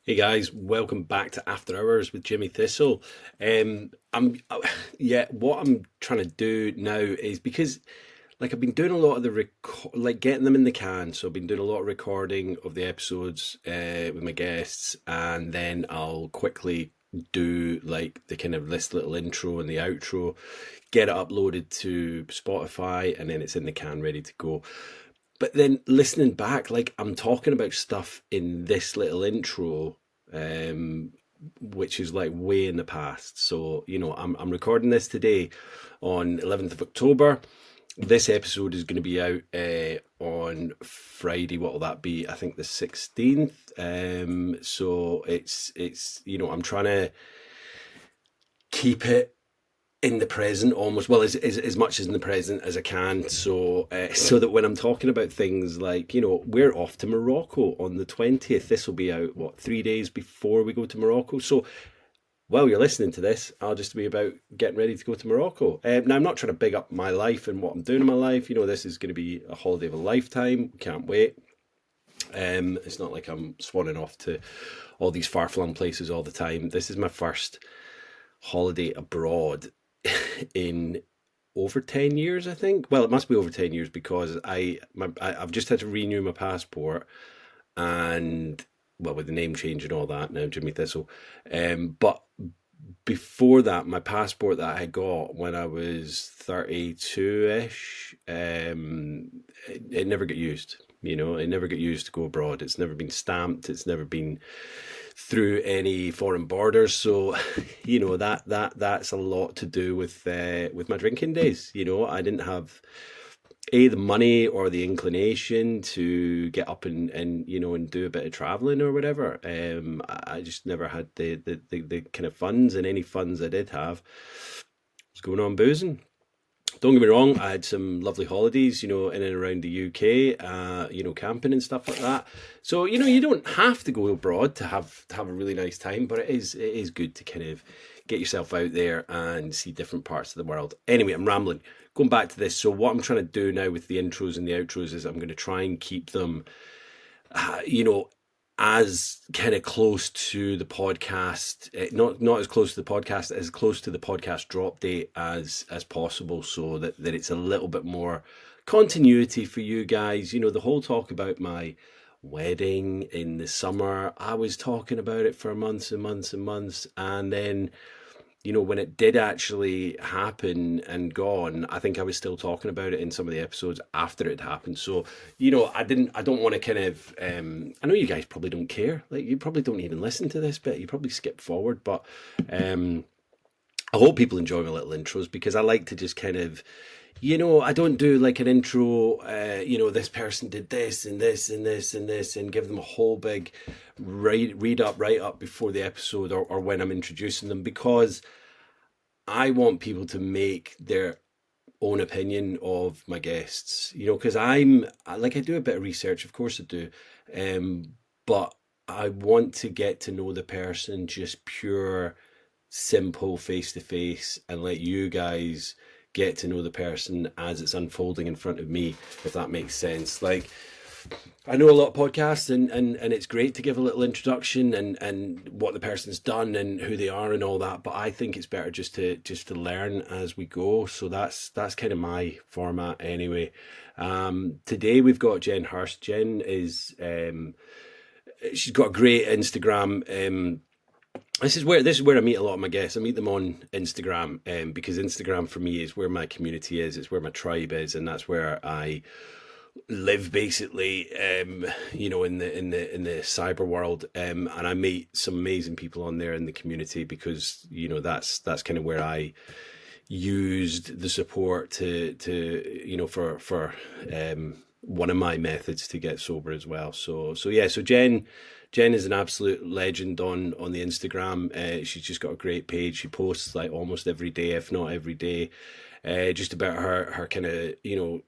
Hey guys, welcome back to After Hours with Jimmy Thistle. What I'm trying to do now is because I've been doing a lot of the getting them in the can. So I've been doing a lot of recording of the episodes with my guests, and then I'll quickly do like the kind of this little intro and the outro, get it uploaded to Spotify, and then it's in the can ready to go. But then listening back, like I'm talking about stuff in this little intro, um, which is like way in the past. So, I'm recording this today on 11th of October. This episode is going to be out on Friday. What will that be? I think the 16th. So I'm trying to keep it in the present almost, well, as much as in the present as I can, so that when I'm talking about things like, we're off to Morocco on the 20th. This will be out 3 days before we go to Morocco. So while you're listening to this, I'll just be about getting ready to go to Morocco. Now, I'm not trying to big up my life and what I'm doing in my life. This is going to be a holiday of a lifetime. Can't wait. It's not like I'm swanning off to all these far-flung places all the time. This is my first holiday abroad in over 10 years, I think. Well, it must be over 10 years because I've just had to renew my passport, and well, with the name change and all that now, Jimmy Thistle. But before that, my passport that I got when I was 32-ish, it never got used. It never got used to go abroad. It's never been stamped. It's never been through any foreign borders. So, that's a lot to do with my drinking days. I didn't have the money or the inclination to get up and do a bit of traveling or whatever. I just never had the kind of funds, and any funds I did have was going on boozing. Don't get me wrong, I had some lovely holidays, in and around the UK, camping and stuff like that. So, you don't have to go abroad to have a really nice time, but it is good to kind of get yourself out there and see different parts of the world. Anyway, I'm rambling. Going back to this, so what I'm trying to do now with the intros and the outros is I'm going to try and keep them, as kind of close to the podcast, not as close to the podcast, as close to the podcast drop date as possible, so that it's a little bit more continuity for you guys. The whole talk about my wedding in the summer, I was talking about it for months and months and months, and then when it did actually happen and gone, I think I was still talking about it in some of the episodes after it happened. So, I don't want to kind of, I know you guys probably don't care. Like, you probably don't even listen to this bit. You probably skip forward, but I hope people enjoy my little intros, because I like to just kind of, I don't do like an intro, this person did this and this and this and this, and give them a whole big write up before the episode, or when I'm introducing them, because I want people to make their own opinion of my guests, because I do a bit of research, of course I do, but I want to get to know the person just pure, simple, face to face, and let you guys get to know the person as it's unfolding in front of me, if that makes sense. Like, I know a lot of podcasts, and it's great to give a little introduction and what the person's done and who they are and all that, but I think it's better just to learn as we go. So that's kind of my format anyway. Today we've got Jen Hirst. Jen is she's got a great Instagram. This is where I meet a lot of my guests. I meet them on Instagram, because Instagram for me is where my community is. It's where my tribe is, and that's where I live, basically. In the cyber world, and I meet some amazing people on there in the community, because that's kind of where I used the support to for one of my methods to get sober as well. So Jen is an absolute legend on the Instagram. She's just got a great page. She posts like almost every day, if not every day, just about her kind of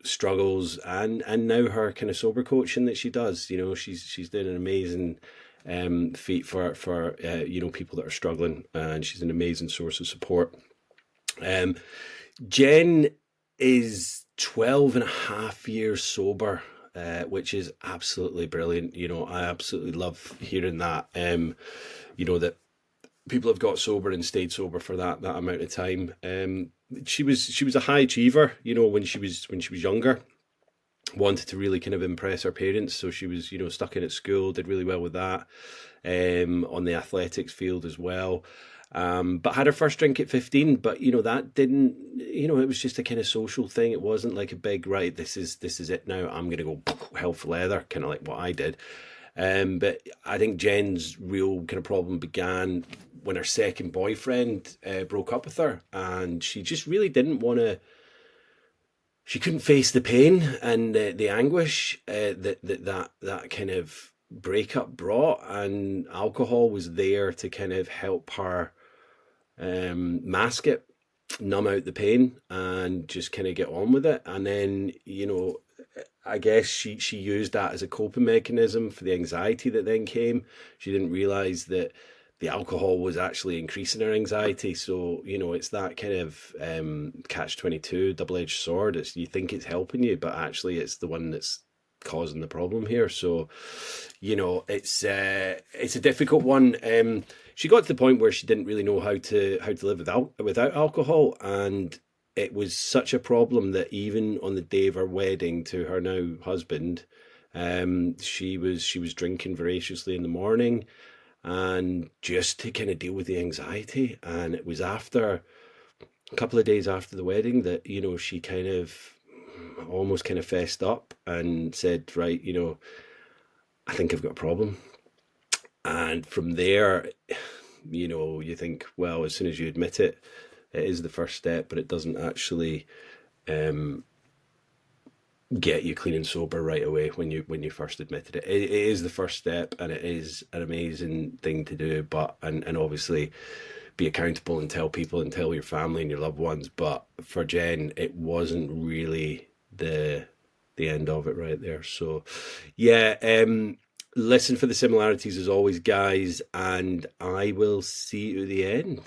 struggles, and now her kind of sober coaching that she does. She's doing an amazing feat for people that are struggling, and she's an amazing source of support. Jen is 12 and a half years sober. which is absolutely brilliant. You know, I absolutely love hearing that. You know, that people have got sober and stayed sober for that amount of time. She was a high achiever, you know, when she was younger. Wanted to really kind of impress her parents, so she was, you know, stuck in at school, did really well with that, on the athletics field as well. But had her first drink at 15, but you know, that didn't, you know, it was just a kind of social thing. It wasn't like a big, right, this is it now, I'm gonna go hell for leather, kind of like what I did. But I think Jen's real kind of problem began when her second boyfriend broke up with her, and she just really didn't want to. She couldn't face the pain and the anguish that kind of breakup brought, and alcohol was there to kind of help her mask it, numb out the pain, and just kind of get on with it. And then, you know, I guess she used that as a coping mechanism for the anxiety that then came. She didn't realize that the alcohol was actually increasing her anxiety. So, you know, it's that kind of catch-22, double-edged sword. It's, you think it's helping you, but actually it's the one that's causing the problem here. So, you know, it's a difficult one. She got to the point where she didn't really know how to live without alcohol, and it was such a problem that even on the day of her wedding to her now husband, she was drinking voraciously in the morning, and just to kind of deal with the anxiety. And it was after a couple of days after the wedding that, you know, she kind of almost kind of fessed up and said, right, you know, I think I've got a problem. And from there, you know, you think, well, as soon as you admit it, it is the first step, but it doesn't actually get you clean and sober right away when you first admitted it. It is the first step, and it is an amazing thing to do. But and obviously be accountable and tell people and tell your family and your loved ones. But for Jen, it wasn't really the end of it right there. So yeah, listen for the similarities as always, guys, and I will see you at the end.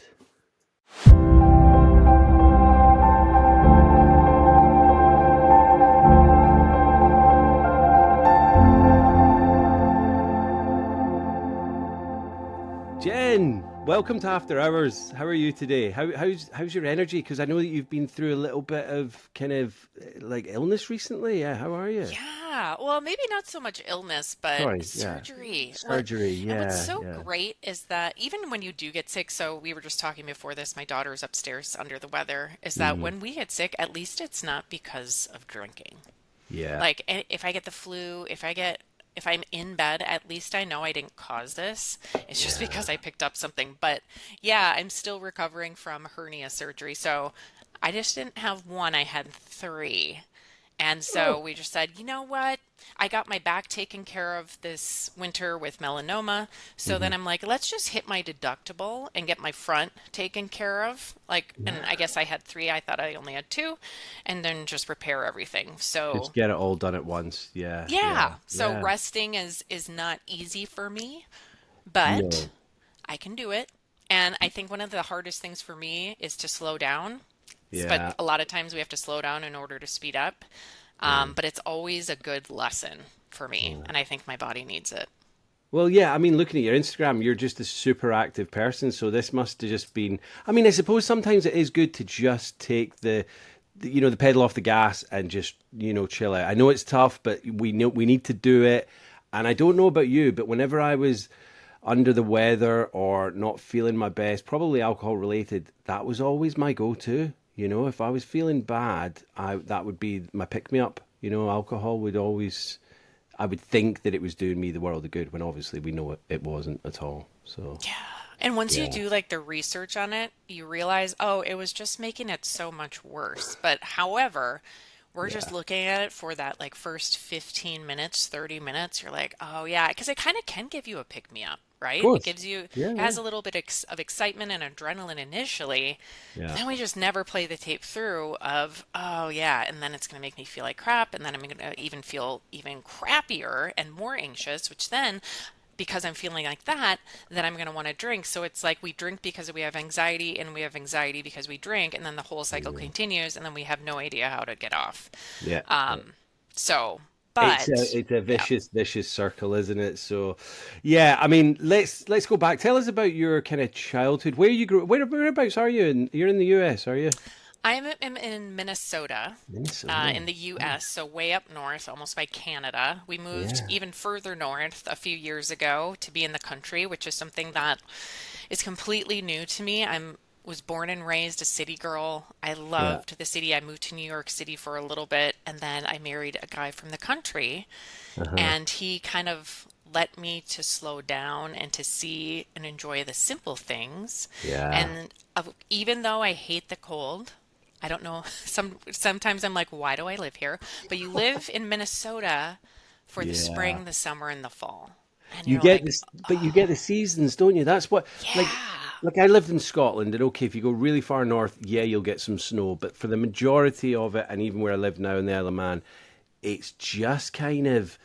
Jen, welcome to After Hours. How are you today? How's your energy? Because I know that you've been through a little bit of kind of like illness recently. Yeah, how are you? Yeah, well, maybe not so much illness, but Sorry, yeah, surgery. surgery. And what's Yeah, so yeah. great is that even when you do get sick, so we were just talking before this, my daughter's upstairs under the weather, is that Mm, when we get sick, at least it's not because of drinking. yeah, Like, if I get the flu, if I'm in bed, at least I know I didn't cause this. It's just because yeah. I picked up something. But yeah, I'm still recovering from hernia surgery. So I just didn't have one, I had three. And so Oh, we just said, you know what? I got my back taken care of this winter with melanoma. So hmm, then I'm like, let's just hit my deductible and get my front taken care of. Like, and I yeah. guess I had three. I thought I only had two, and then just repair everything. Just So get it all done at once. Yeah, yeah, yeah. So yeah. resting is not easy for me, but No, I can do it. And I think one of the hardest things for me is to slow down. But yeah, a lot of times we have to slow down in order to speed up. yeah. But it's always a good lesson for me, Yeah. and I think my body needs it. Well, yeah, I mean, looking at your Instagram, you're just a super active person. So this must have just been. I mean, I suppose sometimes it is good to just take the pedal off the gas and just, chill out. I know it's tough, but we know we need to do it. And I don't know about you, but whenever I was under the weather or not feeling my best, probably alcohol related, that was always my go-to. You know, if I was feeling bad, I that would be my pick me up. You know, alcohol would always. I would think that it was doing me the world of good when obviously we know it wasn't at all. So Yeah. And once you yeah, do like the research on it, you realize, oh, it was just making it so much worse. But however, we're just yeah, looking at it for that like first 15 minutes, 30 minutes. You're like, oh, yeah, because it kind of can give you a pick me up, of right? It course. gives you, it Yeah, yeah, has a little bit of excitement and adrenaline initially, but yeah, then we just never play the tape through of, oh, yeah, and then it's going to make me feel like crap. And then I'm going to even feel even crappier and more anxious, which then because I'm feeling like that, then I'm going to want to drink. So it's like we drink because we have anxiety, and we have anxiety because we drink, and then the whole cycle yeah, continues, and then we have no idea how to get off. yeah, yeah. So But It's a yeah, vicious circle, isn't it? So, yeah, I mean, let's go back. Tell us about your kind of childhood. Where you grew. Whereabouts are you? You're in the US, are you? I'm in Minnesota, Minnesota. in the US, so way up north, almost by Canada. We moved Yeah, even further north a few years ago to be in the country, which is something that is completely new to me. I'm was born and raised a city girl. I yeah. loved the city. I moved to New York City for a little bit, and then I married a guy from the country, Uh-huh. and he kind of let me to slow down and to see and enjoy the simple things. Yeah, And even though I hate the cold, I don't know, sometimes I'm like, why do I live here? But you live in Minnesota for the yeah. spring, the summer, and the fall. And You you're get like, this, but you get the seasons, don't you? That's what, like, yeah. like I lived in Scotland, and okay, if you go really far north, yeah, you'll get some snow. But for the majority of it, and even where I live now in the Isle of Man, it's just kind of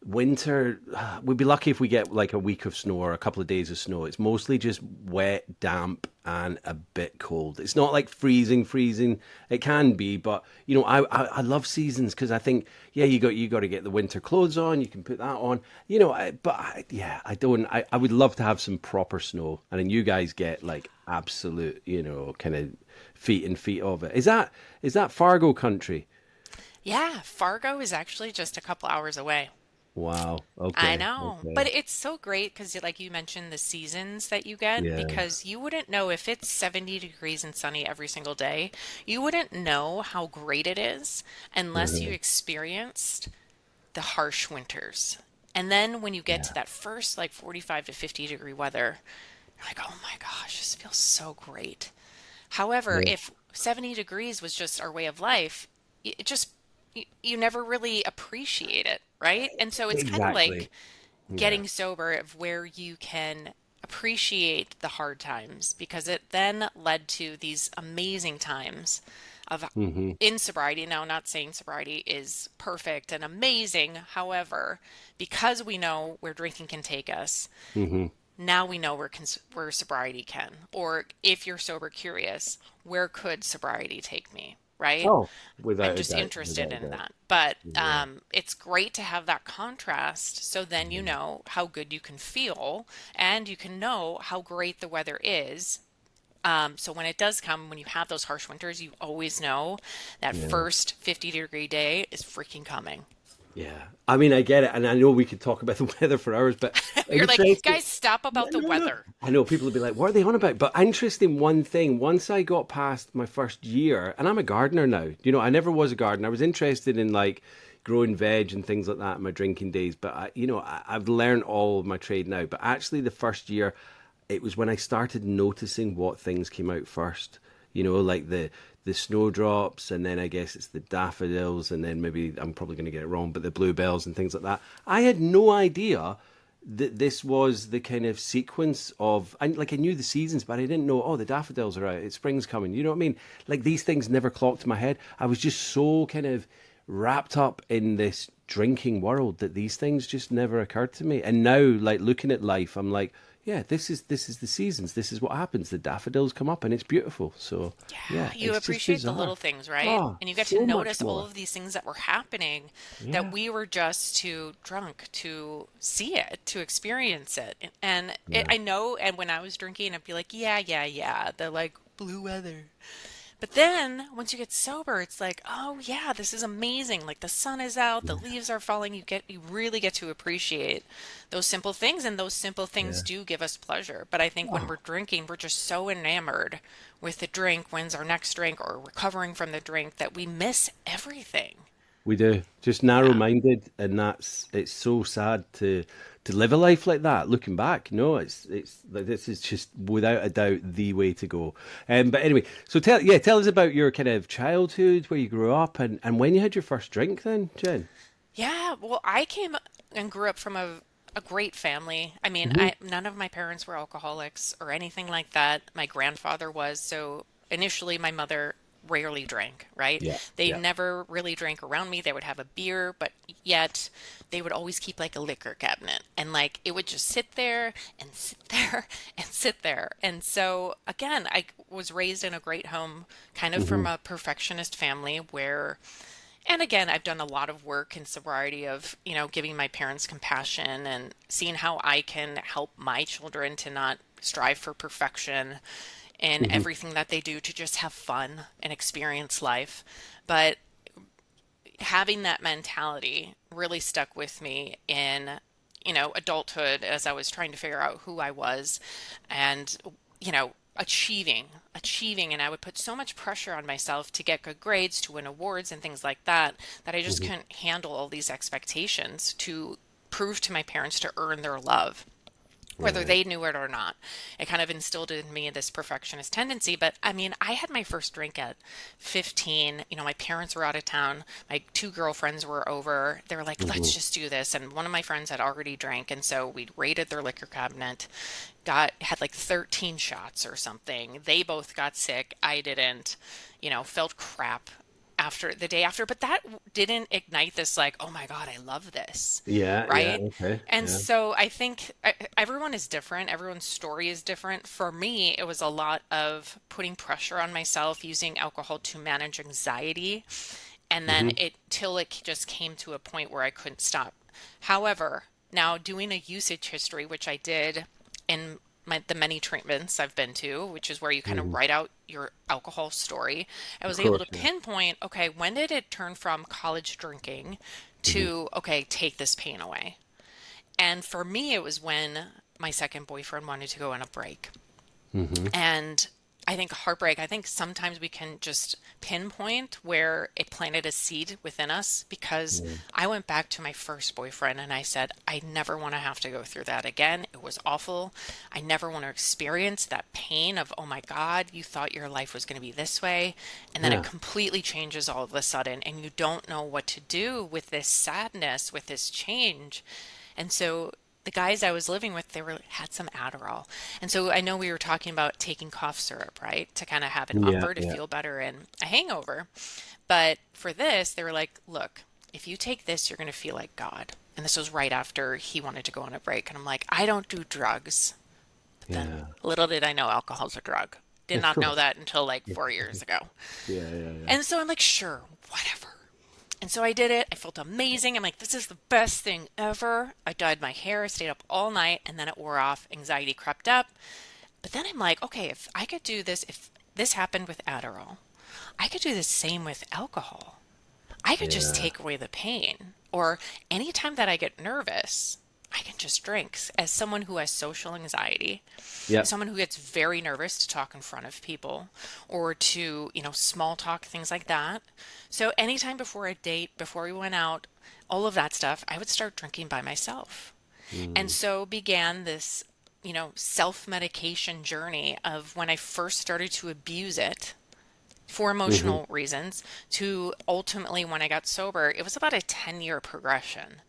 winter. We'd be lucky if we get like a week of snow or a couple of days of snow. It's mostly just wet, damp, and a bit cold. It's not like freezing. It can be, but I love seasons because I think yeah, you got to get the winter clothes on. You can put that on. Yeah, I don't. I would love to have some proper snow, and then you guys get like absolute, kind of feet and feet of it. Is that Fargo country? Yeah, Fargo is actually just a couple hours away. Wow. I Okay. know, but Okay. it's so great because, like you mentioned, the seasons that you get, Yeah. because you wouldn't know if it's 70 degrees and sunny every single day. You wouldn't know how great it is unless you Mhm. experienced the harsh winters. And then when you get to Yeah. that first, like 45 to 50-degree weather, you're like, oh my gosh, this feels so great. However, Yeah. if 70 degrees was just our way of life, it just, you never really appreciate it, right? And so it's kind of Exactly. like Yeah. getting sober, of where you can appreciate the hard times, because it then led to these amazing times of Hmm. in sobriety. Now, not saying sobriety is perfect and amazing. However, because we know where drinking can take us, Hmm. now we know where sobriety can. Or if you're sober curious, where could sobriety take me? Right? Oh, I'm without a just doubt. interested Without a in doubt. that. But Yeah. it's great to have that contrast, so then you Mhm. know how good you can feel, and you can know how great the weather is. So when it does come, when you have those harsh winters, you always know that Yeah. first 50-degree day is freaking coming. Yeah. I mean, I get it, and I know we could talk about the weather for hours, but You're like, interesting. guys, stop Yeah, about the no, no. weather. I know people would be like, "What are they on about?" But interesting one thing. Once I got past my first year, and I'm a gardener now. I never was a gardener. I was interested in like growing veg and things like that in my drinking days, but I've learned all of my trade now. But actually, the first year, it was when I started noticing what things came out first. Like the snowdrops, and then I guess it's the daffodils, and then maybe I'm probably going to get it wrong, but the bluebells and things like that. I had no idea that this was the kind of sequence of, I knew the seasons, but I didn't know, oh, the daffodils are out, it's spring's coming. You know what I mean? Like these things never clocked in my head. I was just so kind of wrapped up in this drinking world that these things just never occurred to me. And now, like looking at life, I'm like, yeah, this is the seasons. This is what happens. The daffodils come up, and it's beautiful. So Yeah, yeah, you it's just appreciate the bizarre. little things, right? Oh, And you get to so much notice all more. of these things that were happening, that Yeah, we were just too drunk to see it, to experience it. yeah, I know, and when I was drinking, I'd be like, yeah, yeah, yeah, the like blue weather. But then once you get sober, it's like, oh yeah, this is amazing. Like the sun is out, the leaves are falling. You really get to appreciate those simple things, and those simple things yeah. do give us pleasure. But I think when Oh, we're drinking, we're just so enamored with the drink, when's our next drink, or recovering from the drink, that we miss everything. we do. Just Yeah. narrow-minded, and it's so sad to live a life like that. Looking back, no, it's like this is just without a doubt the way to go. But anyway, so tell us about your kind of childhood, where you grew up, and when you had your first drink, then, Jen. Yeah, well, I came and grew up from a great family. I mean, Hmm. none of my parents were alcoholics or anything like that. My grandfather was, so initially my mother rarely drank, right? Yeah, They yeah. never really drank around me. They would have a beer, but yet they would always keep like a liquor cabinet, and like it would just sit there and sit there and sit there. And so again, I was raised in a great home, kind of from Hmm. a perfectionist family, where And again, I've done a lot of work in sobriety of, giving my parents compassion and seeing how I can help my children to not strive for perfection in Hmm. everything that they do, to just have fun and experience life. But having that mentality really stuck with me in, adulthood as I was trying to figure out who I was and, achieving. And I would put so much pressure on myself to get good grades, to win awards and things like that, that I just Hmm. couldn't handle all these expectations to prove to my parents to earn their love, whether Right. they knew it or not. It kind of instilled in me this perfectionist tendency. But I mean, I had my first drink at 15. My parents were out of town. My two girlfriends were over. They were like, let's Hmm. just do this. And one of my friends had already drank. And so we raided their liquor cabinet, had like 13 shots or something. They both got sick. I didn't, felt crap after the day after, but that didn't ignite this like, oh my God, I love this, Yeah, yeah, right? okay, And yeah. so I think everyone is different. Everyone's story is different. For me, it was a lot of putting pressure on myself, using alcohol to manage anxiety, and then Hmm. it till it just came to a point where I couldn't stop. However, now doing a usage history, which I did in the many treatments I've been to, which is where you kind of Hmm. write out your alcohol story, I Of was able to course, yeah. pinpoint, okay, when did it turn from college drinking Hmm. to, okay, take this pain away? And for me, it was when my second boyfriend wanted to go on a break. Hmm. And I think heartbreak, I think sometimes we can just pinpoint where it planted a seed within us, because Yeah. I went back to my first boyfriend and I said, I never want to have to go through that again. It was awful. I never want to experience that pain of, oh my God, you thought your life was going to be this way. And then it Yeah. completely changes all of a sudden, and you don't know what to do with this sadness, with this change. And so the guys I was living with, they were had some Adderall. And so I know we were talking about taking cough syrup, right? To kind of have an Yeah, upper to yeah. feel better in a hangover. But for this, they were like, look, if you take this, you're going to feel like God. And this was right after he wanted to go on a break. And I'm like, I don't do drugs. But then Yeah. little did I know alcohol's a drug. Did Of not know course. that until like 4 years ago. Yeah, yeah, yeah. And so I'm like, sure, whatever. And so I did it. I felt amazing. I'm like, this is the best thing ever. I dyed my hair, I stayed up all night, and then it wore off. Anxiety crept up. But then I'm like, okay, if I could do this, if this happened with Adderall, I could do the same with alcohol. I could just Yeah. take away the pain. Or anytime that I get nervous, I can just drink. As someone who has social anxiety, as Yep. someone who gets very nervous to talk in front of people or to, small talk, things like that. So anytime before a date, before we went out, all of that stuff, I would start drinking by myself. And Mm. so began this, self-medication journey of when I first started to abuse it for Hmm. emotional reasons to ultimately when I got sober, it was about a 10-year progression.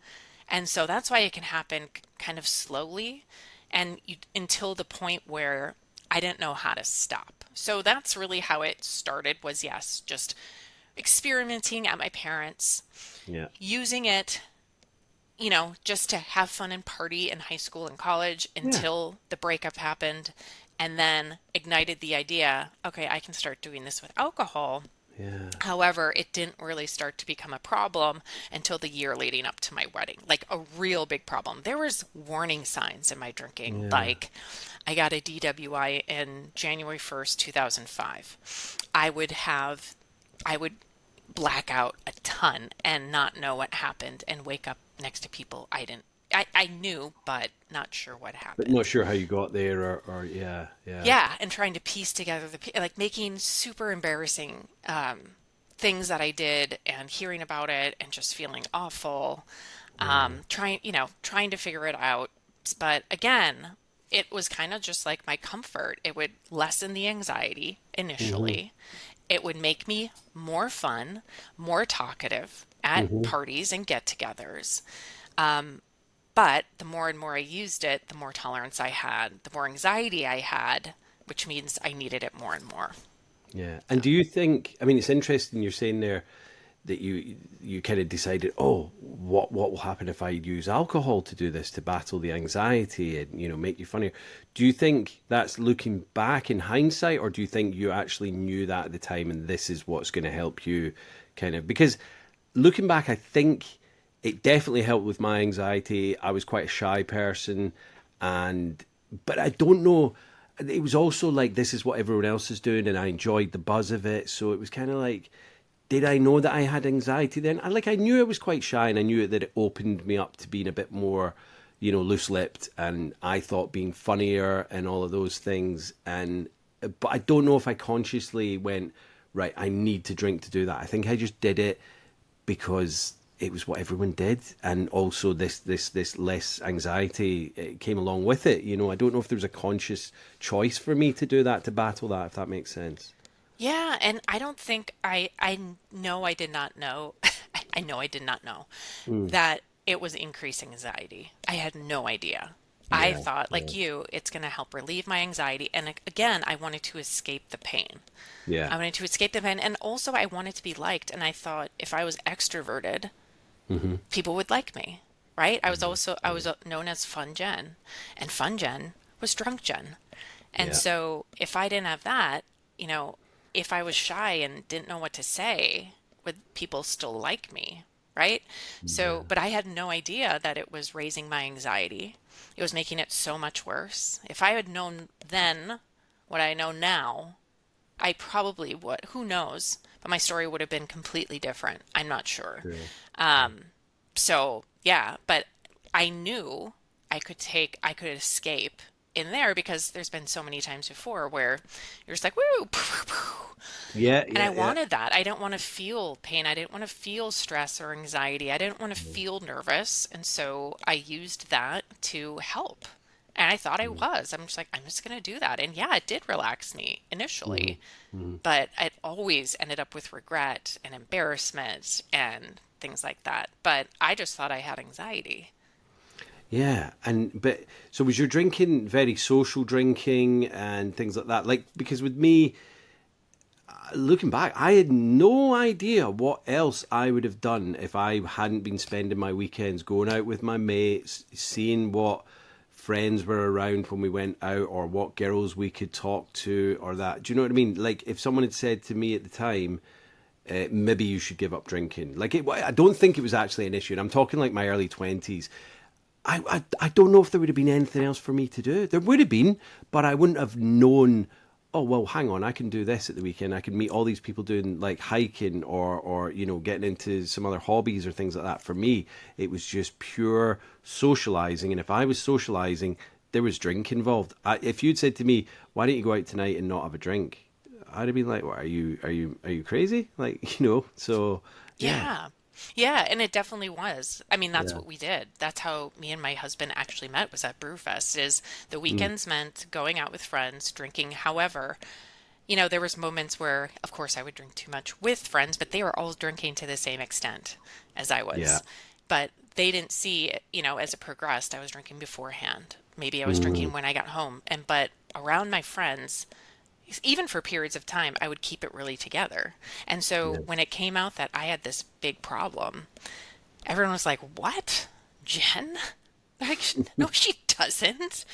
And so that's why it can happen kind of slowly and until the point where I didn't know how to stop. So that's really how it started was yes, just experimenting at my parents, Yeah. using it, just to have fun and party in high school and college Yeah. until the breakup happened and then ignited the idea, okay, I can start doing this with alcohol. Yeah. However, it didn't really start to become a problem until the year leading up to my wedding. Like a real big problem. There was warning signs in my drinking. Yeah. Like I got a DWI in January 1st, 2005. I would black out a ton and not know what happened and wake up next to people I knew, but not sure what But not happened. sure how you got there, or yeah, yeah. Yeah, and trying to piece together like making super embarrassing things that I did and hearing about it and just feeling awful. Yeah. Trying to figure it out. But again, it was kind of just like my comfort. It would lessen the anxiety Hmm. initially. It would make me more fun, more talkative at Hmm. parties and get-togethers. But the more and more I used it, the more tolerance I had, the more anxiety I had, which means I needed it more and more. Yeah. So, And do you think, I mean, it's interesting you're saying there that you kind of decided, oh, what will happen if I use alcohol to do this, to battle the anxiety and, make you funnier? Do you think that's looking back in hindsight, or do you think you actually knew that at the time and this is what's going to help you kind of, because looking back, I think it definitely helped with my anxiety. I was quite a shy person, and but I don't know. It was also like this is what everyone else is doing, and I enjoyed the buzz of it. So it was kind of like, did I know that I had anxiety then? I knew I was quite shy, and I knew that it opened me up to being a bit more, loose-lipped, and I thought being funnier and all of those things. And but I don't know if I consciously went, right, I need to drink to do that. I think I just did it because it was what everyone did, and also this less anxiety came along with it. I don't know if there was a conscious choice for me to do that, to battle that, if that makes sense. Yeah, and I don't think I know I did not know. I know I did not know Mm. that it was increasing anxiety. I had no idea. I Yeah, thought, yeah, like you, it's going to help relieve my anxiety. And again, I wanted to escape the pain. yeah. I wanted to escape the pain. And also, I wanted to be liked. And I thought if I was extroverted, Hmm. people would like me, right? I was known as Fun Jen. And Fun Jen was Drunk Jen. And Yeah, so if I didn't have that, you know, if I was shy and didn't know what to say, would people still like me? Right? So, yeah. but I had no idea that it was raising my anxiety. It was making it so much worse. If I had known then what I know now, I probably would. Who knows? But my story would have been completely different. I'm not sure. True. So yeah, but I knew I could escape in there because there's been so many times before where you're just like, woo, Yeah, and I yeah, yeah. wanted that. I didn't want to feel pain. I didn't want to feel stress or anxiety. I didn't want to feel nervous. And so I used that to help. And I thought I was. I'm just like, I'm just going to do that. And yeah, it did relax me Hmm. initially, Hmm. but it always ended up with regret and embarrassment and things like that. But I just thought I had anxiety. Yeah, and but so was your drinking very social drinking and things like that? Like because with me, looking back, I had no idea what else I would have done if I hadn't been spending my weekends going out with my mates, seeing what friends were around when we went out, or what girls we could talk to, or that. Do you know what I mean? Like if someone had said to me at the time, maybe you should give up drinking. I don't think it was actually an issue. And I'm talking like my early 20s. I don't know if there would have been anything else for me to do. There would have been, but I wouldn't have known. Oh well, hang on, I can do this at the weekend. I can meet all these people doing like hiking or getting into some other hobbies or things like that. For me, it was just pure socializing, and if I was socializing, there was drink involved. If you'd said to me, "Why don't you go out tonight and not have a drink?" I'd have been like, "What are you crazy?" Like So yeah, Yeah. Yeah, and it definitely was. I mean, that's yeah, what we did. That's how me and my husband actually met was at Brewfest, is the mm, weekends meant going out with friends, drinking. However, there was moments where, of course, I would drink too much with friends, but they were all drinking to the same extent as I yeah, was. But they didn't see, as it progressed, I was drinking beforehand. Maybe I was mm, drinking when I got home. But around my friends, even for periods of time, I would keep it really together. And so yeah, when it came out that I had this big problem, everyone was like, "What? Jen?" Like, no, she doesn't.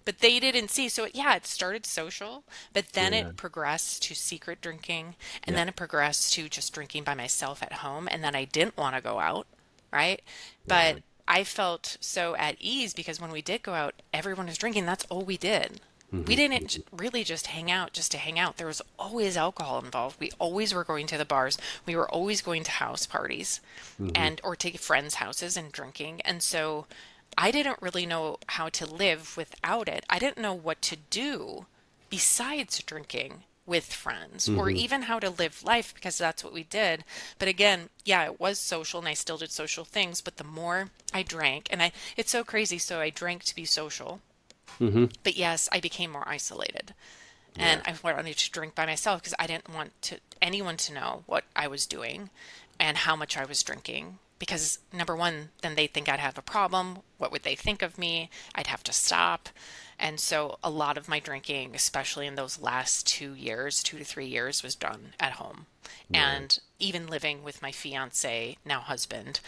But they didn't see. So, yeah, it started social, but then yeah, it progressed to secret drinking, and yeah, then it progressed to just drinking by myself at home. And then I didn't want to go out, right? yeah. But I felt so at ease because when we did go out, everyone was drinking. That's all we did. We Hmm. didn't really just hang out just to hang out. There was always alcohol involved. We always were going to the bars. We were always going to house parties Hmm. and or to friends' houses and drinking. And so I didn't really know how to live without it. I didn't know what to do besides drinking with friends or Hmm. even how to live life because that's what we did. But again, yeah, it was social and I still did social things, but the more I drank and it's so crazy. So I drank to be social, Hmm. but yes, I became more isolated. And Yeah, I wanted to drink by myself because I didn't want anyone to know what I was doing and how much I was drinking. Because number one, then they think I'd have a problem. What would they think of me? I'd have to stop. And so a lot of my drinking, especially in those last 2 years, 2 to 3 years, was done at home. yeah. And even living with my fiance, now husband,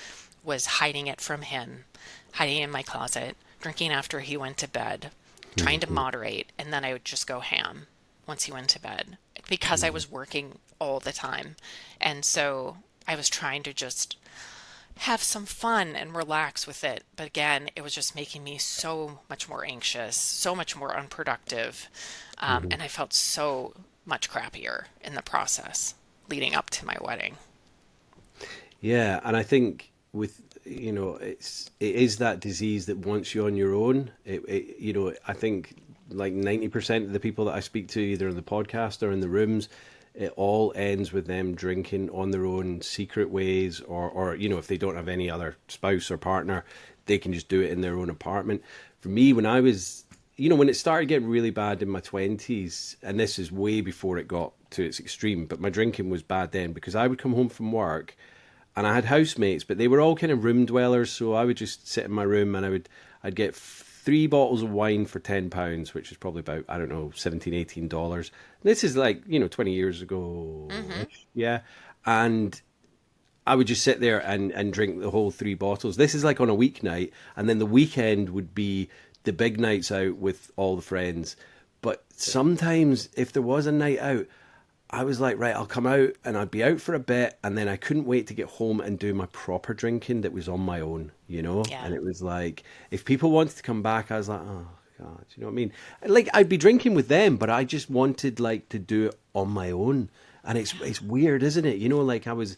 was hiding it from him, hiding it in my closet, drinking after he went to bed, trying to Hmm. moderate, and then I would just go ham once he went to bed because I was working all the time. And so I was trying to just have some fun and relax with it. But again, it was just making me so much more anxious, so much more unproductive. Hmm. And I felt so much crappier in the process leading up to my wedding. Yeah, and I think with it is that disease that wants you on your own. I think like 90% of the people that I speak to, either on the podcast or in the rooms, it all ends with them drinking on their own secret ways, or if they don't have any other spouse or partner, they can just do it in their own apartment. For me, when I was, when it started getting really bad in my 20s, and this is way before it got to its extreme, but my drinking was bad then because I would come home from work and I had housemates, but they were all kind of room dwellers. So I would just sit in my room and I'd get three bottles of wine for £10, which is probably about, I don't know, 17, $18. This is like, 20 years ago. Hmm. Yeah. And I would just sit there and drink the whole three bottles. This is like on a weeknight. And then the weekend would be the big nights out with all the friends. But sometimes if there was a night out, I was like, right, I'll come out and I'd be out for a bit, and then I couldn't wait to get home and do my proper drinking that was on my own, Yeah. And it was like, if people wanted to come back, I was like, oh God, you know what I mean? Like I'd be drinking with them, but I just wanted like to do it on my own, and it's weird, isn't it? Like I was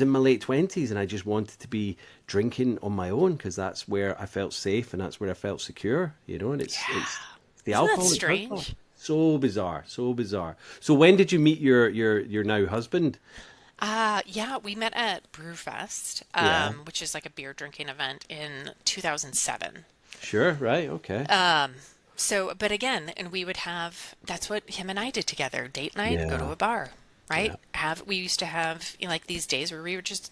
in my late 20s, and I just wanted to be drinking on my own because that's where I felt safe and that's where I felt secure, And it's Yeah. the Isn't that alcohol that does that. strange? So bizarre, so bizarre. So when did you meet your now husband? Yeah, we met at Brewfest, Yeah, which is like a beer drinking event in 2007. sure, right, okay. So, but again, and we would have, that's what him and I did together. Date night, go to Yeah, a bar, yeah, right? We used to have, like these days where we were just,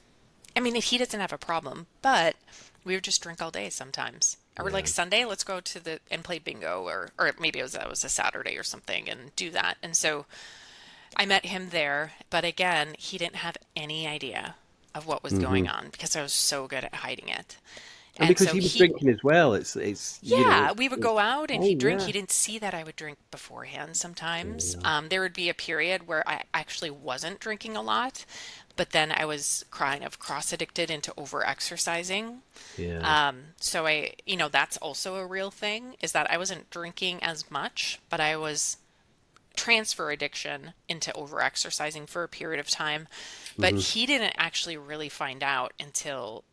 I mean, he doesn't have a problem, but we would just drink all day sometimes. Or like yeah. Sunday, let's go to the and play bingo, or maybe that was a Saturday or something, and do that. And so I met him there, but again, he didn't have any idea of what was Hmm. going on because I was so good at hiding it. And And because so he was he, drinking as well, it's yeah, we would go out and he'd oh drink. yeah, He didn't see that I would drink beforehand sometimes. yeah, There would be a period where I actually wasn't drinking a lot, but then I was kind of cross addicted into over exercising. yeah. So that's also a real thing is that I wasn't drinking as much, but I was transfer addiction into over exercising for a period of time. But Hmm. he didn't actually really find out until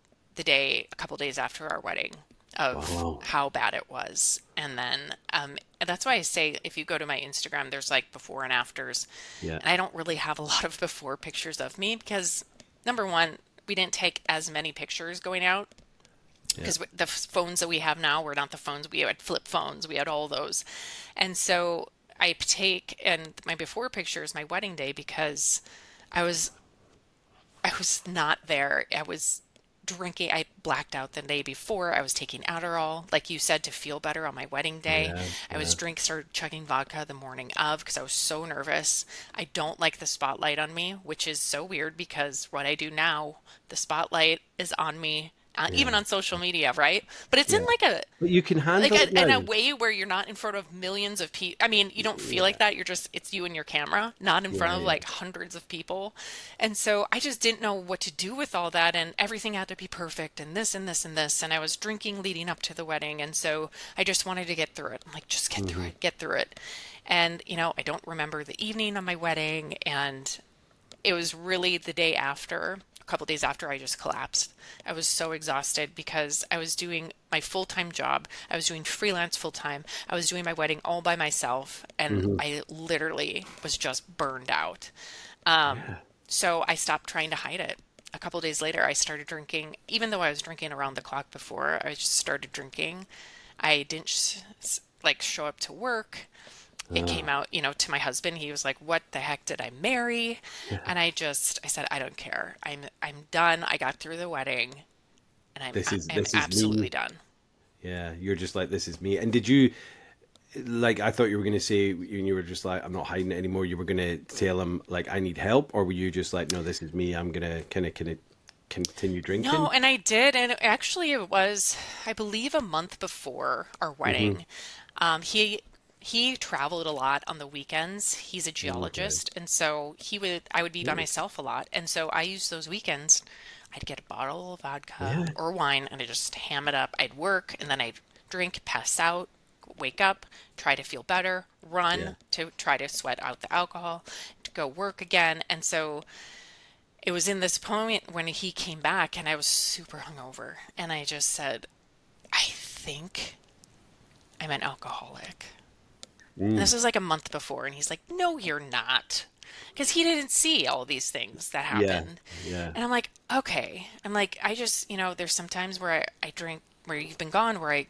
a couple days after our wedding, of Wow, how bad it was. And then that's why I say if you go to my Instagram, there's like before and afters. yeah, And I don't really have a lot of before pictures of me because, number one, we didn't take as many pictures going out yeah. because the phones that we have now were not the phones we had. Flip phones, we had all those. And so I take and my before picture is my wedding day because I was I was not there. I was drinking. I blacked out the day before. I was taking Adderall, like you said, to feel better on my wedding day. Yeah, I yeah, started chugging vodka the morning of because I was so nervous. I don't like the spotlight on me, which is so weird because what I do now, the spotlight is on me, even yeah, on social media, right? But it's in yeah. like a But you can handle it in a now. way where you're not in front of millions of people. I mean, you don't feel Yeah, like that. It's you and your camera, not in front yeah, of yeah. like hundreds of people. And so I just didn't know what to do with all that. And everything had to be perfect and this and this and this. And I was drinking leading up to the wedding. And so I just wanted to get through it. I'm like, just get through Hmm. it, get through it. And, I don't remember the evening of my wedding. And it was really the day after, a couple days after, I just collapsed. I was so exhausted because I was doing my full time job. I was doing freelance full time. I was doing my wedding all by myself. And Hmm. I literally was just burned out. Um, Yeah. so I stopped trying to hide it. A couple days later, I started drinking. Even though I was drinking around the clock before, I just started drinking. I didn't like show up to work. It came Ah, out, to my husband. He was like, "What the heck did I marry?" yeah. And I said, "I don't care. I'm done. I got through the wedding, and I'm This is absolutely me. done." Yeah, you're just like this is me. And did you like? I thought you were gonna say, and you were just like, I'm not hiding it anymore. You were gonna tell him like, I need help, or were you just like, no, this is me. I'm gonna kind of continue No, drinking. and I did, and actually, it was, I believe, a month before our Hmm. wedding. He he traveled a lot on the weekends. He's a Okay. geologist, and so I would be by Nice. myself a lot. And so I used those weekends. I'd get a bottle of vodka Yeah. or wine and I'd just ham it up. I'd work and then I'd drink, pass out, wake up, try to feel better, Yeah. run to try to sweat out the alcohol, to go work again. And so it was in this point when he came back and I was super hungover. And I just said, I think I'm an alcoholic. And Mm. this was like a month before. And he's like, no, you're not. Because he didn't see all these things that Yeah. happened. Yeah. And I'm like, okay. I'm like, I just, there's some times where I drink, where you've been gone, where I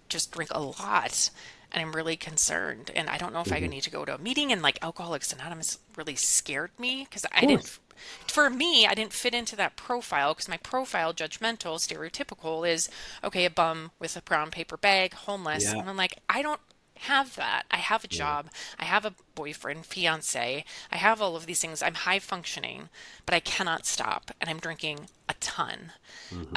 just drink a lot. And I'm really concerned. And I don't know if I Hmm. need to go to a meeting. And like Alcoholics Anonymous really scared me because Of course. for me, I didn't fit into that profile because my profile, judgmental, stereotypical, is okay, a bum with a brown paper bag, homeless. Yeah. And I'm like, I don't have that. I have a Yeah. job. I have a boyfriend, fiance. I have all of these things. I'm high functioning, but I cannot stop. And I'm drinking a ton. Hmm.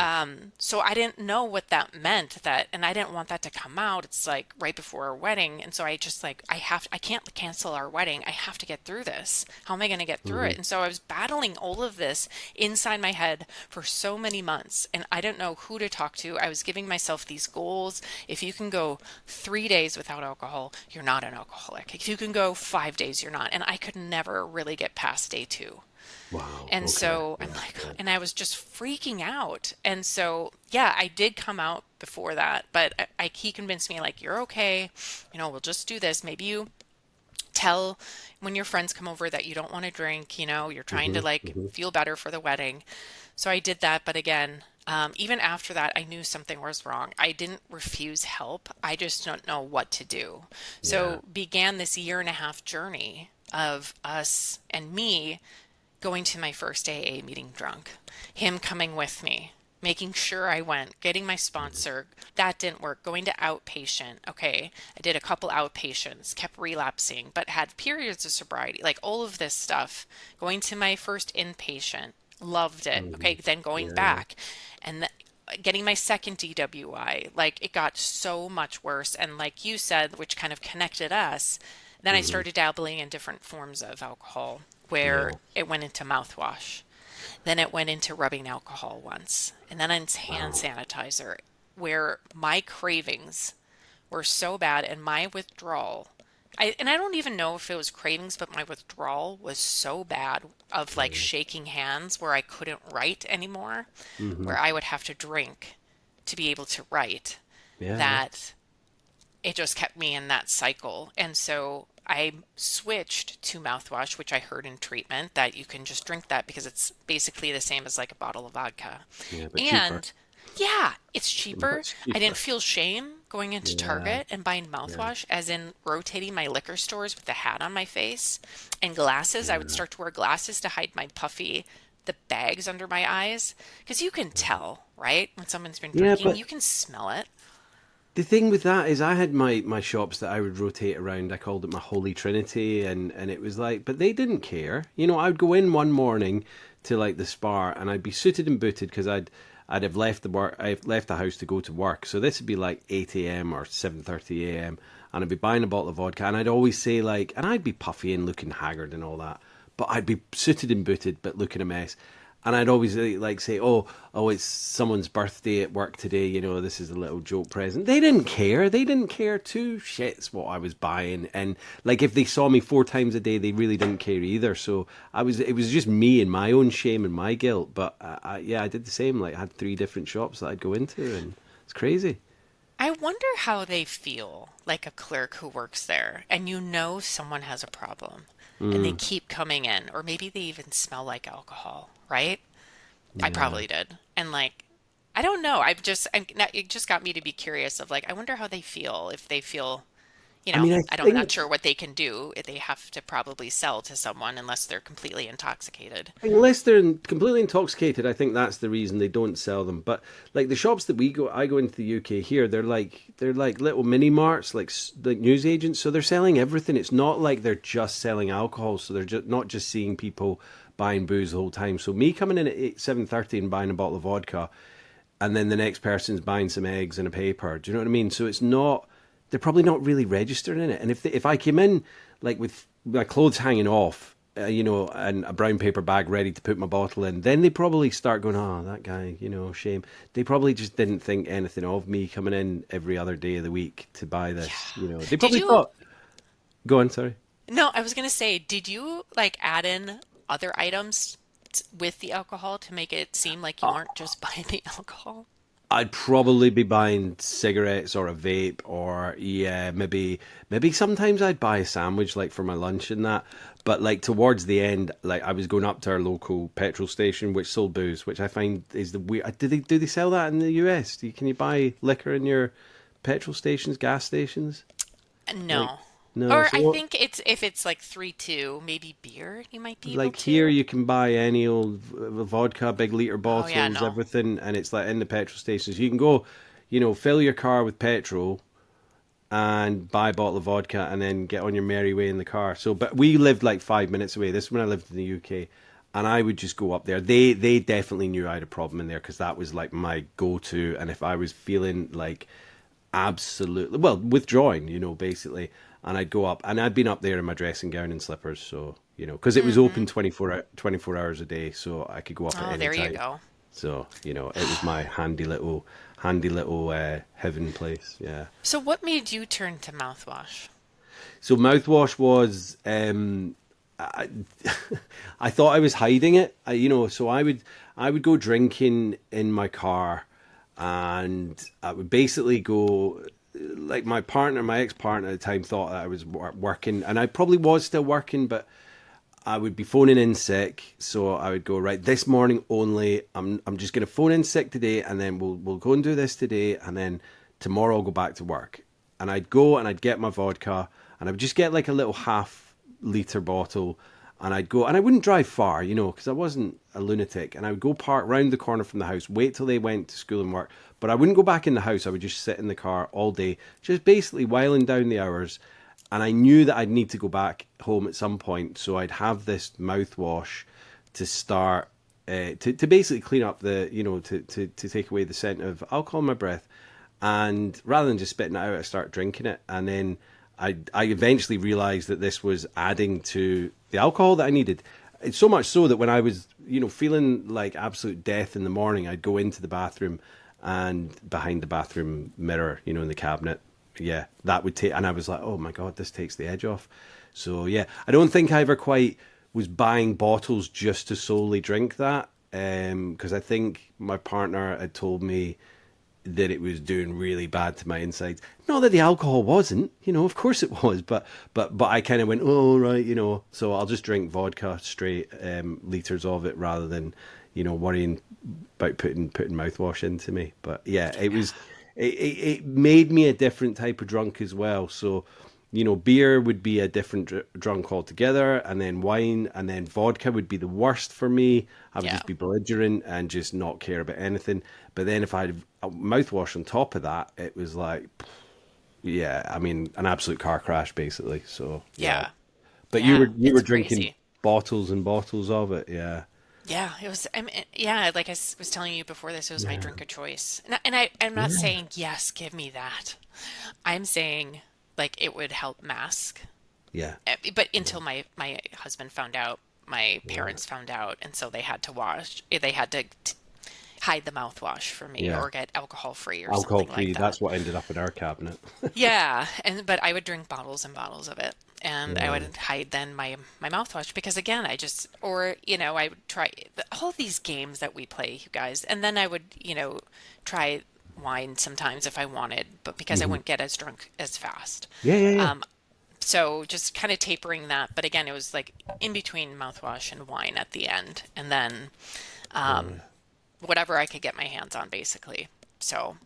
So I didn't know what that meant that, and I didn't want that to come out. It's like right before our wedding. And so I just like, I can't cancel our wedding. I have to get through this. How am I going to get through Hmm. it? And so I was battling all of this inside my head for so many months, and I didn't know who to talk to. I was giving myself these goals. If you can go 3 days without alcohol, you're not an alcoholic. If you can go 5 days, you're not. And I could never really get past day two. Wow. And Okay. so I'm Yeah. like, Yeah. and I was just freaking out. And so, yeah, I did come out before that, but he convinced me, like, you're okay. We'll just do this. Maybe you tell when your friends come over that you don't want to drink, you're trying to Hmm. like Hmm. feel better for the wedding. So I did that. But again, even after that, I knew something was wrong. I didn't refuse help. I just don't know what to do. Yeah. So began this year and a half journey of us and me going to my first AA meeting drunk, him coming with me, making sure I went, getting my Hmm. sponsor. That didn't work. Going to outpatient. Okay, I did a couple outpatients, kept relapsing, but had periods of sobriety, like all of this stuff. Going to my first inpatient, loved it. Hmm. Okay, then going Yeah. back and getting my second DWI, like it got so much worse. And like you said, which kind of connected us, then I Hmm. started dabbling in different forms of alcohol where Yeah. it went into mouthwash. Then it went into rubbing alcohol once. And then into hand Wow. sanitizer, where my cravings were so bad and my withdrawal. I don't even know if it was cravings, but my withdrawal was so bad of like Yeah. shaking hands where I couldn't write anymore, Hmm. where I would have to drink to be able to write, Yeah. Yeah. that it just kept me in that cycle. And so I switched to mouthwash, which I heard in treatment that you can just drink that because it's basically the same as like a bottle of vodka. Yeah. But cheaper. And yeah, it's cheaper. Much I didn't cheaper. feel shame going into Yeah. Target and buying Yeah. mouthwash, as in rotating my liquor stores with the hat on my face and glasses. I would Yeah. start to wear glasses to hide my puffy, the bags under my eyes. Because you can tell, right? When someone's been Yeah. drinking, But you can smell it. the thing with that is, I had my shops that I would rotate around. I called it my Holy Trinity, and it was like, but they didn't care. I would go in one morning to like the Spar, and I'd be suited and booted because I'd have left the work, I've left the house to go to work. So this would be like 8 a.m. or 7:30 a.m. and I'd be buying a bottle of vodka, and I'd always say like, and I'd be puffy and looking haggard and all that, but I'd be suited and booted, but looking a mess. And I'd always like say, oh, it's someone's birthday at work today. This is a little joke present. They didn't care. They didn't care two shits what I was buying. And like, if they saw me 4 times a day, they really didn't care either. So it was just me and my own shame and my guilt. But yeah, I did the same. Like, I had 3 different shops that I'd go into, and it's crazy. I wonder how they feel, like a clerk who works there and someone has a problem and they Mm, keep coming in, or maybe they even smell like alcohol, right? I yeah. probably did. And like, I don't know. It just got me to be curious of like, I wonder how they feel, if they feel, I mean, I I'm not think sure what they can do. They have to probably sell to someone unless they're completely intoxicated. unless they're completely intoxicated, I think that's the reason they don't sell them. But like the shops that I go into the UK here, they're like little mini marts, like news agents. So they're selling everything. It's not like they're just selling alcohol. So they're just not just seeing people buying booze the whole time. So me coming in at 7:30 and buying a bottle of vodka, and then the next person's buying some eggs and a paper. Do you know what I mean? So it's not. they're probably not really registering in it. And if I came in like with my clothes hanging off, and a brown paper bag ready to put my bottle in, then they probably start going, "Oh, that guy, shame." They probably just didn't think anything of me coming in every other day of the week to buy this. Yeah. They Did probably you? thought, "Go on, sorry." No, I was gonna say, did you like add in other items with the alcohol to make it seem like you weren't just buying the alcohol? I'd probably be buying cigarettes or a vape, or yeah, maybe sometimes I'd buy a sandwich like for my lunch and that. But like towards the end, like I was going up to our local petrol station which sold booze, which I find is the weird. Do they sell that in the US? Can you buy liquor in your petrol stations, gas stations? Like No. no, Or I so think it's if it's like 3-2, maybe beer, you might be able like here to. you can buy any old vodka, big liter Oh yeah, bottles, no. everything, and it's like in the petrol stations. You can go, fill your car with petrol and buy a bottle of vodka and then get on your merry way in the car. So, but we lived like 5 minutes away. This is when I lived in the UK, and I would just go up there. They definitely knew I had a problem in there because that was like my go to. And if I was feeling like absolutely well withdrawing, basically, and I'd go up, and I'd been up there in my dressing gown and slippers, so because it was open Hmm. 24 hours a day, so I could go up at Oh, any there you time. go. So it was my handy little heaven place. Yeah. So what made you turn to mouthwash? So mouthwash was I, I thought I was hiding it. So I would go drinking in my car, and I would basically go like my ex-partner at the time thought that I was working, and I probably was still working, but I would be phoning in sick, so I would go right this morning only. I'm just going to phone in sick today, and then we'll go and do this today, and then tomorrow I'll go back to work. And I'd go and I'd get my vodka, and I would just get like a little half-liter bottle, and I'd go and I wouldn't drive far, because I wasn't a lunatic, and I would go park round the corner from the house, wait till they went to school and work, but I wouldn't go back in the house. I would just sit in the car all day, just basically whiling down the hours, and I knew that I'd need to go back home at some point, so I'd have this mouthwash to start to basically clean up to take away the scent of alcohol in my breath, and rather than just spitting it out, I started drinking it, and then I eventually realized that this was adding to the alcohol that I needed. It's so much so that when I was feeling like absolute death in the morning, I'd go into the bathroom, and behind the bathroom mirror, in the cabinet, yeah, that would take, and I was like, oh my god, this takes the edge off. So yeah, I don't think I ever quite was buying bottles just to solely drink that, because I think my partner had told me that it was doing really bad to my insides. Not that the alcohol wasn't, of course it was, but I kind of went, oh right, so I'll just drink vodka straight, liters of it, rather than worrying about putting mouthwash into me. But yeah, it made me a different type of drunk as well. So beer would be a different drunk altogether, and then wine, and then vodka would be the worst for me. I would Yeah. just be belligerent and just not care about anything. But then if I had a mouthwash on top of that, it was like, yeah, I mean, an absolute car crash basically. So yeah, Yeah. but you Yeah. were you It's were drinking crazy. bottles and bottles of it, yeah, Yeah, it was. I mean, yeah, like was telling you before this, it was my yeah, drink of choice. I'm not yeah, saying yes, give me that. I'm saying like it would help mask. yeah, But until my husband found out, my yeah, parents found out, and so they had to they had to hide the mouthwash for me yeah. or get alcohol free or Alcohol something like free. that. That's what ended up in our cabinet. Yeah, and but I would drink bottles and bottles of it, and I would Yeah. hide then my mouthwash because again, I just or I would try all these games that we play, you guys, and then I would try wine sometimes if I wanted, but because I Hmm. wouldn't get as drunk as fast. Yeah, yeah, yeah. Um, so just kind of tapering that, but again, it was like in between mouthwash and wine at the end, and then um, Yeah. whatever I could get my hands on, basically. So.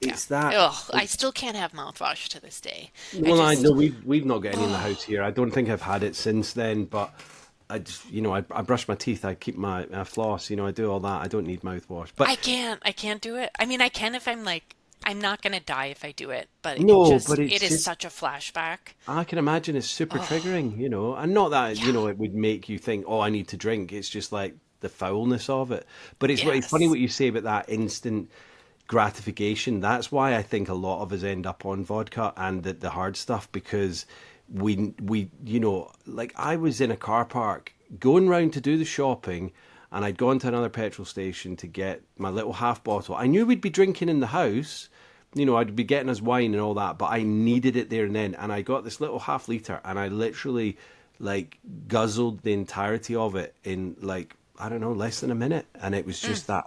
Yeah. It's that. Ugh, I still can't have mouthwash to this day. I Well, I know just, we've not got any in the house oh, here. I don't think I've had it since then. But I just, I brush my teeth. I keep my floss. I do all that. I don't need mouthwash. But I can't do it. I mean, I can if I'm like, I'm not gonna die if I do it, but no, but it's it is just. such a flashback. I can imagine it's super Oh, triggering. And not that yeah, it would make you think, oh, I need to drink. It's just like the foulness of it. But it's funny yes, what you say about that instant. gratification. That's why I think a lot of us end up on vodka and the hard stuff, because we like I was in a car park going round to do the shopping, and I'd gone to another petrol station to get my little half bottle. I knew we'd be drinking in the house, I'd be getting us wine and all that, but I needed it there and then. And I got this little half liter, and I literally like guzzled the entirety of it in like, I don't know, less than a minute. And it was just that,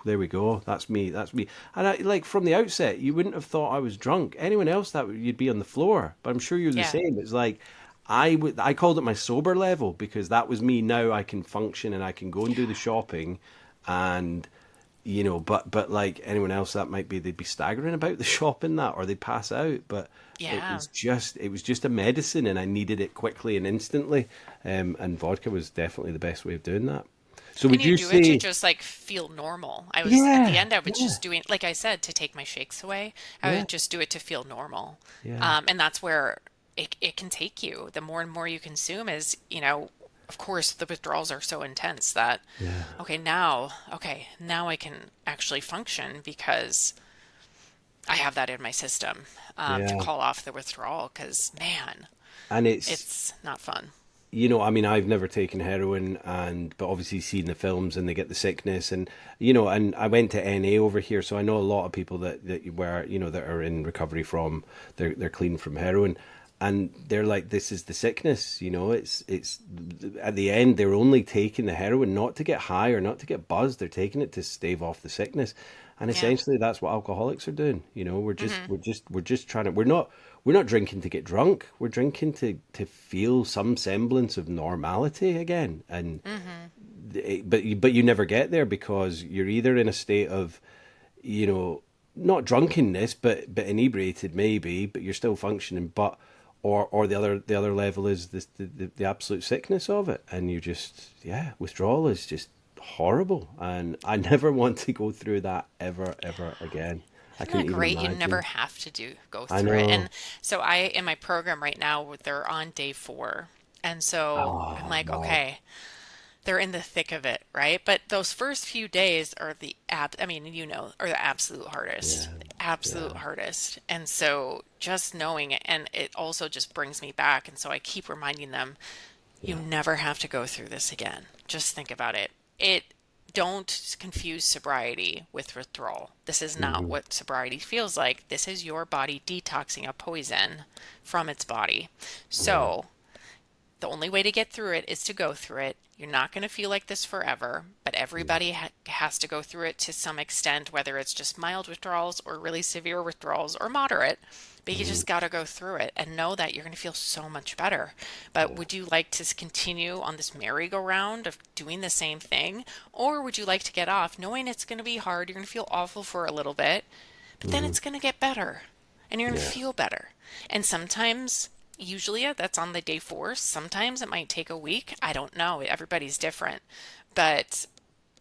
there we go. That's me. That's me. And I, like, from the outset, you wouldn't have thought I was drunk. Anyone else, you'd be on the floor, but I'm sure you're the Yeah. same. It's like, I called it my sober level, because that was me. Now I can function and I can go and do the shopping, and but like anyone else, that might be, they'd be staggering about the shop in that, or they'd pass out. But Yeah. it was just a medicine, and I needed it quickly and instantly. And vodka was definitely the best way of doing that. So And would you you do it to say, just like feel normal. I was at the yeah, end, I was yeah, just doing, like I said, to take my shakes away. I yeah, would just do it to feel normal. yeah, And that's where it can take you. The more and more you consume is, of course, the withdrawals are so intense that, yeah, okay, now I can actually function because I have that in my system, to yeah? call off the withdrawal because, man, And it's, it's not fun. I mean, I've never taken heroin, but obviously seen the films, and they get the sickness, and and I went to NA over here, so I know a lot of people that are in recovery from, they're clean from heroin, and they're like, this is the sickness, it's at the end they're only taking the heroin not to get high or not to get buzzed, they're taking it to stave off the sickness. And Yeah. essentially that's what alcoholics are doing. Hmm. We're just trying to, we're not drinking to get drunk. We're drinking to feel some semblance of normality again. And Hmm. but you never get there, because you're either in a state of, you know, not drunkenness, but inebriated maybe, but you're still functioning. But or the other level is this, the absolute sickness of it, and you just, yeah, withdrawal is just horrible, and I never want to go through that ever again. I Isn't that couldn't even great? You never imagine. have to go I through it. know. And so I, in my program right now, they're on day 4. And so I'm Oh like, no. okay, they're in the thick of it, right? But those first few days are I mean, are the absolute hardest, Yeah. absolute Yeah. hardest. And so just knowing it, and it also just brings me back. And so I keep reminding them, you Yeah. never have to go through this again. Just think about it. Don't confuse sobriety with withdrawal. This is not Hmm. what sobriety feels like. This is your body detoxing a poison from its body. Yeah. So, the only way to get through it is to go through it. You're not going to feel like this forever, but Yeah. everybody has to go through it to some extent, whether it's just mild withdrawals or really severe withdrawals or moderate. But you Hmm. just got to go through it and know that you're going to feel so much better. But Yeah. would you like to continue on this merry-go-round of doing the same thing? Or would you like to get off knowing it's going to be hard? You're going to feel awful for a little bit, but then Hmm. it's going to get better and you're going to Yeah. feel better. And sometimes, usually that's on the day 4. Sometimes it might take a week. I don't know. Everybody's different. But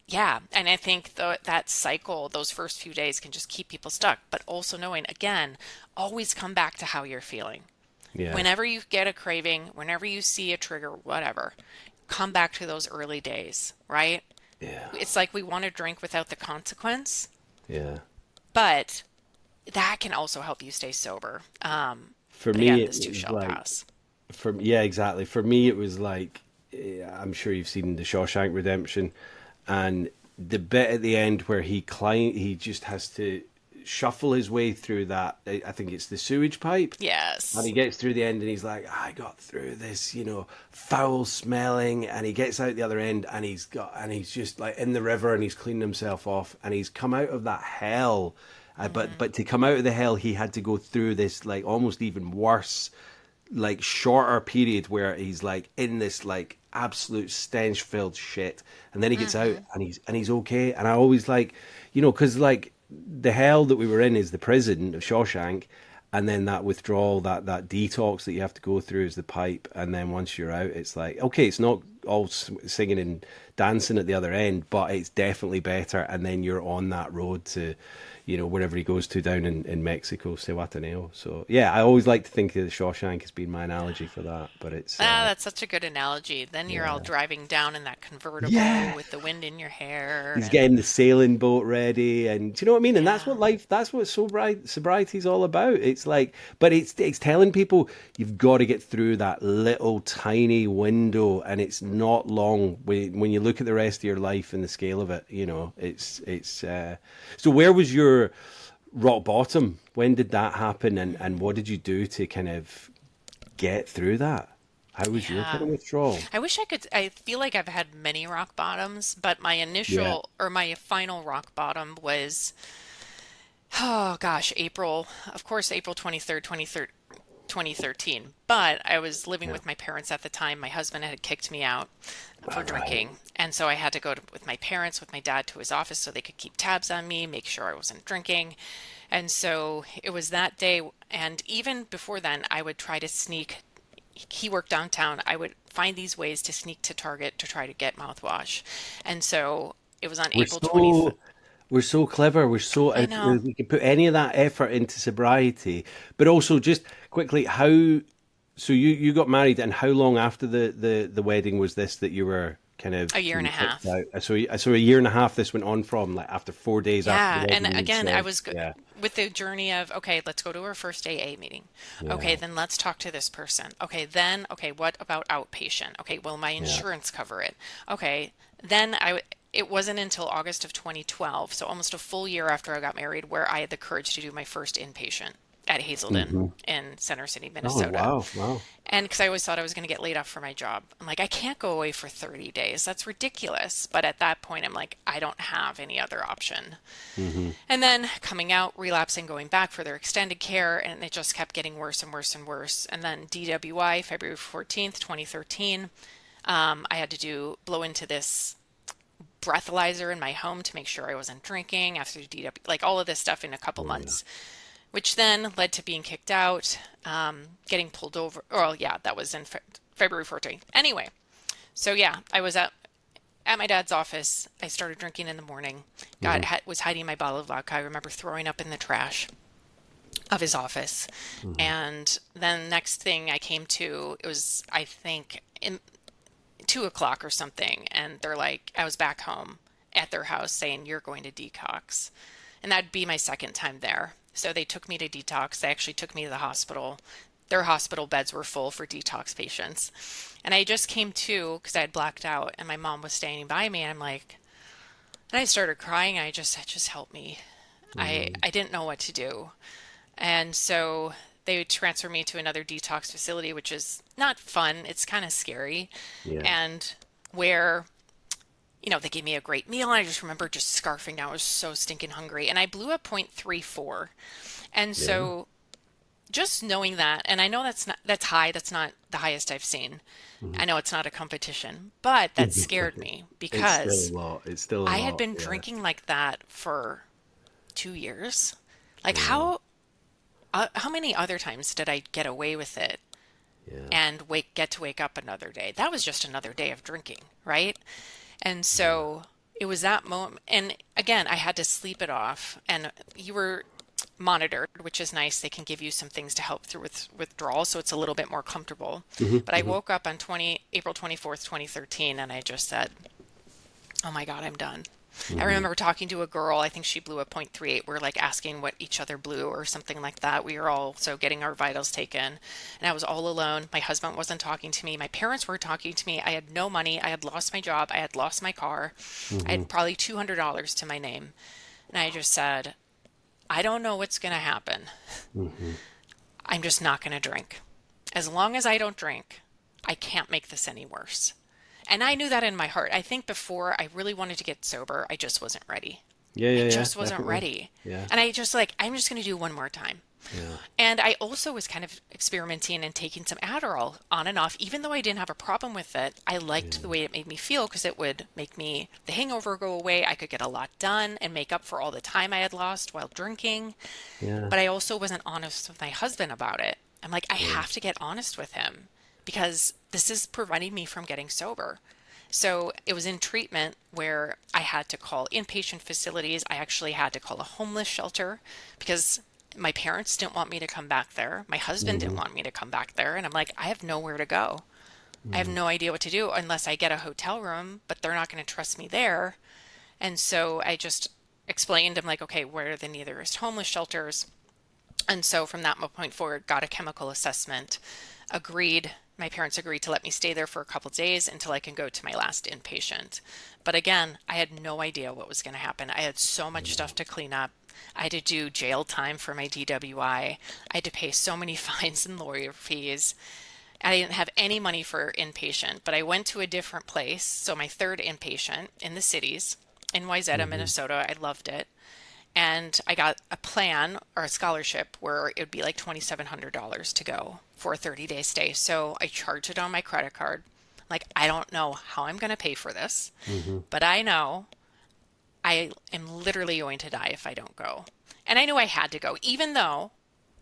yeah, and I think that cycle, those first few days can just keep people stuck. But also knowing, again, always come back to how you're feeling. Yeah. Whenever you get a craving, whenever you see a trigger, whatever, come back to those early days, right? Yeah. It's like we want to drink without the consequence, Yeah. but that can also help you stay sober. For But me, again, it this too was shall like, pass. yeah, exactly. For me, it was like, I'm sure you've seen the Shawshank Redemption, and the bit at the end where he just has to shuffle his way through that. I think it's the sewage pipe. And he Yes. gets through the end, and he's like, I got through this, foul smelling. And he gets out the other end, and he's just like in the river, and he's cleaned himself off, and he's come out of that hell. But Hmm. but to come out of the hell, he had to go through this like almost even worse, like shorter period where he's like in this like absolute stench filled shit, and then he gets out, Hmm. and he's okay. And I always like, because like the hell that we were in is the prison of Shawshank, and then that withdrawal, that detox that you have to go through is the pipe, and then once you're out, it's like, okay, it's not all singing and dancing at the other end, but it's definitely better. And then you're on that road to, wherever he goes to down in Mexico, Sewataneo. So yeah, I always like to think of the Shawshank as being my analogy for that, but it's Ah, that's such a good analogy. Then you're all yeah. driving down in that convertible Yeah, with the wind in your hair he's and getting the sailing boat ready, and do you know what I mean? And yeah. that's what sobriety is all about. It's like, but it's telling people you've got to get through that little tiny window, and it's not long when you look at the rest of your life and the scale of it. It's. So where was your rock bottom? When did that happen, and what did you do to kind of get through that? How was your kind Yeah. of withdrawal? I wish I could. I feel like I've had many rock bottoms, but my Yeah. initial or my final rock bottom was, oh gosh, of course, April 23rd, 2013. But I was living Yeah. with my parents at the time. My husband had kicked me out for All right. drinking. And so I had to go with my parents, with my dad to his office so they could keep tabs on me, make sure I wasn't drinking. And so it was that day. And even before then, I would try to sneak. He worked downtown. I would find these ways to sneak to Target to try to get mouthwash. And so it was on We're April 20th. so we're so clever. We're so I know. we can put any of that effort into sobriety, but also just quickly, how? So you got married, and how long after the wedding was this that you were kind of A year and a kicked half. out? So a year and a half this went on from, like, after 4 days after the Yeah, and wedding, you again, I said, was yeah, with the journey of, okay, let's go to our first AA meeting. Okay, yeah, then let's talk to this person. Okay, then, okay, what about outpatient? Okay, will my yeah. insurance cover it? Okay, it wasn't until August of 2012, so almost a full year after I got married, where I had the courage to do my first inpatient at Hazelden Hmm. in Center City, Oh Minnesota. wow, wow. And because I always thought I was going to get laid off for my job. I'm like, I can't go away for 30 days. That's ridiculous. But at that point, I'm like, I don't have any other option. Hmm. And then coming out, relapsing, going back for their extended care, and it just kept getting worse and worse and worse. And then DWI, February 14th, 2013, I had to blow into this breathalyzer in my home to make sure I wasn't drinking after DW, like all of this stuff in a couple Oh yeah. months, which then led to being kicked out, getting pulled over. Oh, yeah, that was in February 14th. Anyway, so yeah, I was at my dad's office. I started drinking in the morning. Hmm. Was hiding my bottle of vodka. I remember throwing up in the trash of his office. Hmm. And then next thing I came to, it was, I think, in 2 o'clock or something. And they're like, I was back home at their house saying, you're going to detox. And that'd be my second time there. So they took me to detox. They actually took me to the hospital. Their hospital beds were full for detox patients. And I just came to because I had blacked out and my mom was standing by me and I'm like, and I started crying. I just help me. I didn't know what to do. And so they transferred me to another detox facility, which is not fun. It's kind of scary. Yeah, And where, they gave me a great meal. And I just remember just scarfing down. I was so stinking hungry. And I blew a 0.34. And yeah. so just knowing that, and I know that's high, that's not the highest I've seen. I know it's not a competition, but that scared me It's still a because lot. It's still a I had lot. been Yeah, drinking like that for 2 years. Like yeah, how many other times did I get away with it yeah, and get to wake up another day? That was just another day of drinking, right? And so it was that moment. And again, I had to sleep it off. And you were monitored, which is nice. They can give you some things to help through with withdrawal, so it's a little bit more comfortable. hmm, But I hmm, woke up on April 24th, 2013, and I just said, "Oh my God, I'm done." I hmm. remember talking to a girl, I think she blew a 0.38. We're like asking what each other blew or something like that. We were all so getting our vitals taken. And I was all alone. My husband wasn't talking to me. My parents were talking to me. I had no money. I had lost my job. I had lost my car. I Hmm. had probably $200 to my name. And I just said, I don't know what's going to happen. Hmm. I'm just not going to drink. As long as I don't drink, I can't make this any worse. And I knew that in my heart. I think before I really wanted to get sober, I just wasn't ready. Yeah, I yeah, yeah, just wasn't definitely. ready. Yeah, And I just like, I'm just going to do one more time. yeah, And I also was kind of experimenting and taking some Adderall on and off. Even though I didn't have a problem with it, I liked the yeah, way it made me feel because it would make the hangover go away. I could get a lot done and make up for all the time I had lost while drinking. yeah, But I also wasn't honest with my husband about it. I'm like, I yeah, have to get honest with him because this is preventing me from getting sober. So it was in treatment where I had to call inpatient facilities. I actually had to call a homeless shelter because my parents didn't want me to come back there. My husband didn't Hmm. want me to come back there. And I'm like, I have nowhere to go. I have Hmm. no idea what to do unless I get a hotel room, but they're not going to trust me there. And so I just explained, I'm like, okay, where are the nearest homeless shelters? And so from that point forward, got a chemical assessment, agreed, my parents agreed to let me stay there for a couple of days until I can go to my last inpatient. But again, I had no idea what was going to happen. I had so much stuff to clean up. I had to do jail time for my DWI. I had to pay so many fines and lawyer fees. I didn't have any money for inpatient, but I went to a different place. So my third inpatient in the cities in Wayzata, Hmm. Minnesota. I loved it. And I got a plan or a scholarship where it would be like $2,700 to go for a 30-day stay. So I charged it on my credit card. Like, I don't know how I'm going to pay for this, Hmm. but I know I am literally going to die if I don't go. And I knew I had to go, even though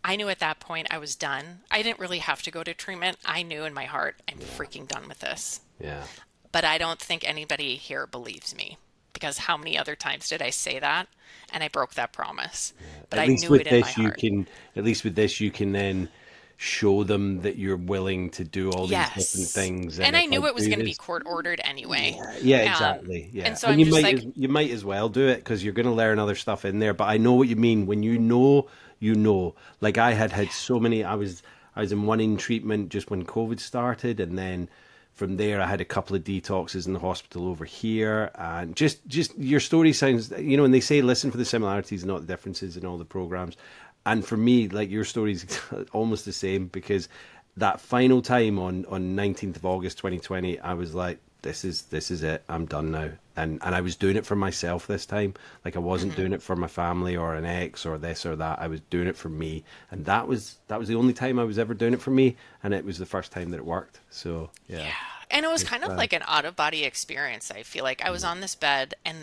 I knew at that point I was done. I didn't really have to go to treatment. I knew in my heart, I'm Yeah. freaking done with this. Yeah. But I don't think anybody here believes me because how many other times did I say that? And I broke that promise. But At I least knew with it in my this, you heart. can, at least with this, you can then show them that you're willing to do all these different Yes. things. And And I if I knew it was do going to be this, court ordered anyway. yeah, yeah, Um, exactly. and Yeah. so And I'm just like, you might as well do it because you're going to learn other stuff in there. But I know what you mean when you know, you know. Like I had yeah, so many, I was in one in treatment just when COVID started, and then from there I had a couple of detoxes in the hospital over here, and just your story sounds, you know, and they say listen for the similarities, not the differences in all the programs. And for me, like your story's almost the same because that final time on 19th of August 2020, I was like, this is it. I'm done now. And I was doing it for myself this time. Like I wasn't hmm doing it for my family or an ex or this or that. I was doing it for me. And that was the only time I was ever doing it for me, and it was the first time that it worked. So, yeah. yeah. And it was It's kind of like an out of body experience. I feel like I was on this bed and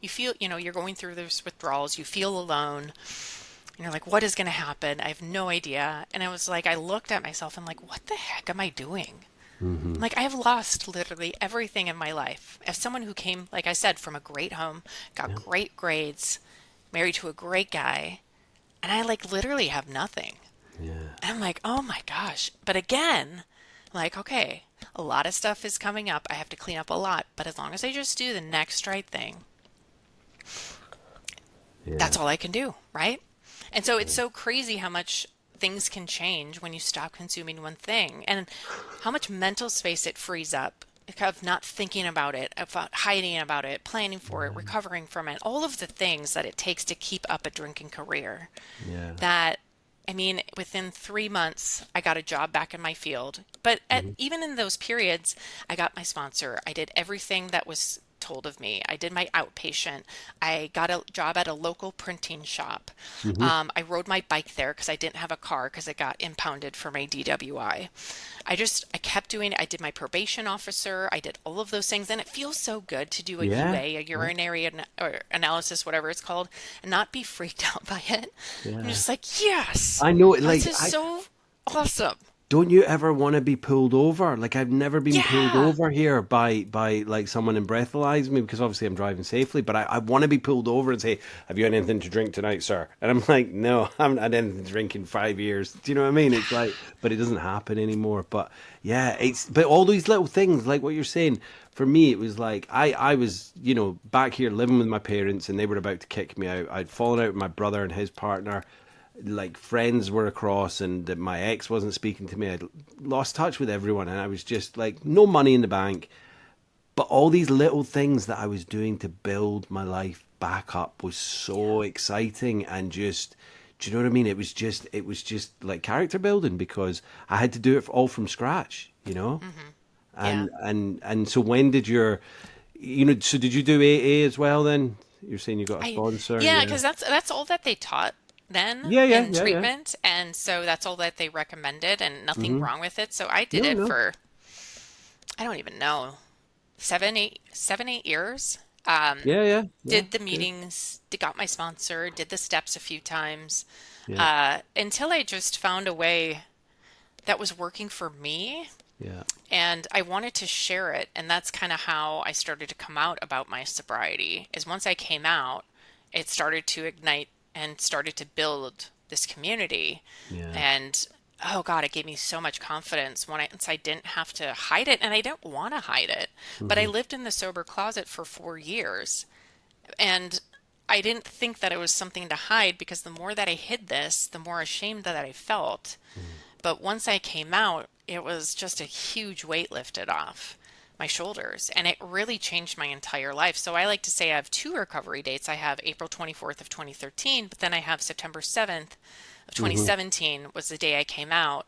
you feel, you're going through those withdrawals, you feel alone. And you're like, what is going to happen? I have no idea. And I was like, I looked at myself and like, what the heck am I doing? mm-hmm. I'm like, I have lost literally everything in my life. As someone who came, like I said, from a great home, got Yeah. great grades, married to a great guy, and I like literally have nothing. Yeah. And I'm like, oh my gosh. But again, like, okay, a lot of stuff is coming up. I have to clean up a lot. But as long as I just do the next right thing, Yeah. that's all I can do, right? And so it's so crazy how much things can change when you stop consuming one thing and how much mental space it frees up of not thinking about it, about hiding about it, planning for it, Yeah. recovering from it, all of the things that it takes to keep up a drinking career. Yeah. That, I mean, within 3 months, I got a job back in my field. But Hmm. even in those periods, I got my sponsor. I did everything that was told of me. I did my outpatient. I got a job at a local printing shop. Hmm. I rode my bike there because I didn't have a car because it got impounded for my DWI. I kept doing it. I did my probation officer. I did all of those things. And it feels so good to do a Yeah. UA, a Yeah. urinary or analysis, whatever it's called, and not be freaked out by it. I'm Yeah. just like, yes, I know, this like is I so awesome. don't you ever want to be pulled over? Like I've never been pulled Yeah. over here by like someone and breathalyze me because obviously I'm driving safely, but I want to be pulled over and say, "Have you had anything to drink tonight, sir?" And I'm like, "No, I haven't had anything to drink in 5 years." Do you know what I mean? It's like, but it doesn't happen anymore. But yeah, it's but all these little things, like what you're saying, for me, it was like I was, you know, back here living with my parents and they were about to kick me out. I'd fallen out with my brother and his partner, like friends were across, and that my ex wasn't speaking to me. I'd lost touch with everyone, and I was just like no money in the bank, but all these little things that I was doing to build my life back up was so exciting. And just, do you know what I mean? It was just like character building because I had to do it all from scratch, you know. Yeah. And so when did your, you know, so did you do AA as well then? You're saying you got a I sponsor? yeah, Yeah. because that's all that they taught then Yeah, yeah, in yeah, yeah. treatment, and so that's all that they recommended, and nothing Mm-hmm. wrong with it. So I did No, it no. for I don't even know 7, 8 years. Yeah, yeah, yeah. Did the Good. meetings, got my sponsor, did the steps a few times, Yeah. until I just found a way that was working for me. Yeah. And I wanted to share it, and that's kind of how I started to come out about my sobriety. Is once I came out, it started to ignite and started to build this community. Yeah. And oh God, it gave me so much confidence once I didn't have to hide it, and I didn't want to hide it. But I Hmm. lived in the sober closet for 4 years, and I didn't think that it was something to hide because the more that I hid this, the more ashamed that I felt. But once I came out, it was just a huge weight lifted off my shoulders, and it really changed my entire life. So I like to say I have two recovery dates. I have April 24th of 2013, but then I have September 7th of Hmm. 2017 was the day I came out,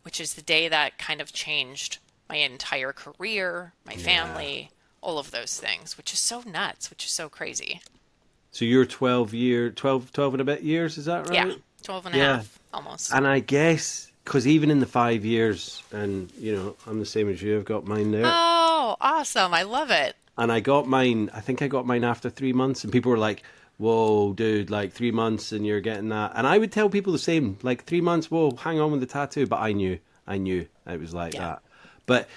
which is the day that kind of changed my entire career, my Yeah. family, all of those things, which is so nuts, which is so crazy. So you're 12 and a bit years, is that Yeah, right? 12 and a Yeah. half almost. And I guess, because even in the 5 years, and I'm the same as you, I've got mine there. Oh, awesome. I love it. And I think I got mine after 3 months, and people were like, whoa, dude, like 3 months and you're getting that. And I would tell people the same, like 3 months, whoa, hang on with the tattoo. But I knew it was like Yeah. that. But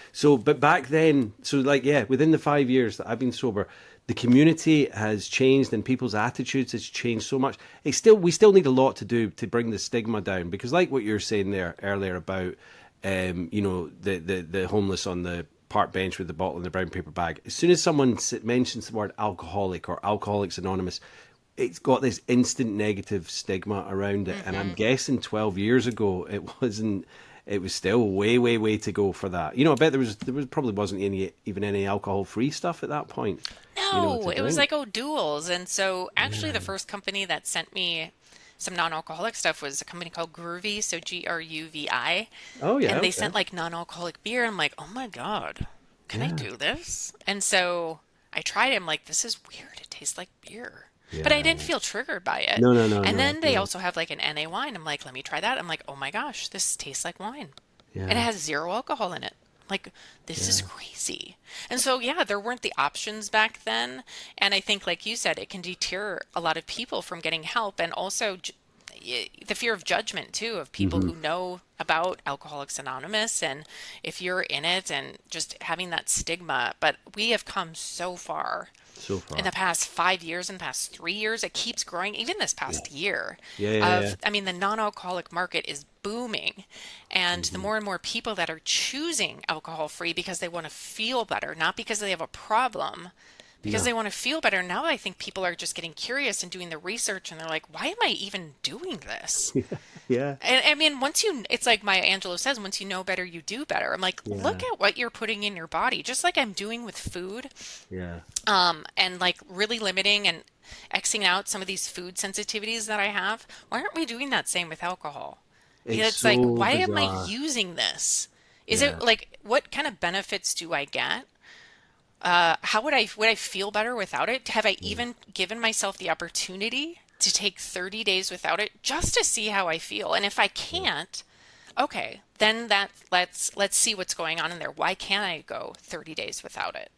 back then, so like, yeah, within the 5 years that I've been sober, the community has changed and people's attitudes has changed so much. We still need a lot to do to bring the stigma down, because like what you were saying there earlier about, the homeless on the park bench with the bottle in the brown paper bag. As soon as someone mentions the word alcoholic or Alcoholics Anonymous, it's got this instant negative stigma around it. And I'm Hmm. guessing 12 years ago, it wasn't. It was still way, way, way to go for that. I bet there was probably wasn't even any alcohol free stuff at that point, No, to it was drink. like O'Doul's. And so actually the Yeah. first company that sent me some non-alcoholic stuff was a company called Groovy, so Gruvi. Oh yeah. And they Okay. sent like non-alcoholic beer. I'm like, oh my God, can I Yeah. do this? And so I tried it. I'm like, this is weird. It tastes like beer. But I Yeah. didn't feel triggered by it. No. No. No. And No. then they No. also have like an NA wine. I'm like, let me try that. I'm like, oh my gosh, this tastes like wine. And it Yeah. has zero alcohol in it. Like, this is Yeah. crazy. And so, yeah, there weren't the options back then. And I think, like you said, it can deter a lot of people from getting help. And also, the fear of judgment, too, of people Hmm. who know about Alcoholics Anonymous. And if you're in it and just having that stigma. But we have come so far So in far. the past 5 years and past 3 years. It keeps growing, even this Yeah. past year. Yeah. Yeah. Yeah. I mean, the non-alcoholic market is booming, and the Hmm. more and more people that are choosing alcohol free because they want to feel better, not because they have a problem, because No. they want to feel better. Now I think people are just getting curious and doing the research, and they're like, why am I even doing this? Yeah. And I mean, it's like Maya Angelou says, once you know better, you do better. I'm like, look Yeah. at what you're putting in your body, just like I'm doing with food, Yeah. and like really limiting and Xing out some of these food sensitivities that I have. Why aren't we doing that same with alcohol? It's It's like, so why am I bizarre. using this? Is Yeah. it like, what kind of benefits do I get? How would I feel better without it? Have I Yeah. even given myself the opportunity to take 30 days without it just to see how I feel? And if I Yeah. can't, okay, then let's see what's going on in there. Why can't I go 30 days without it?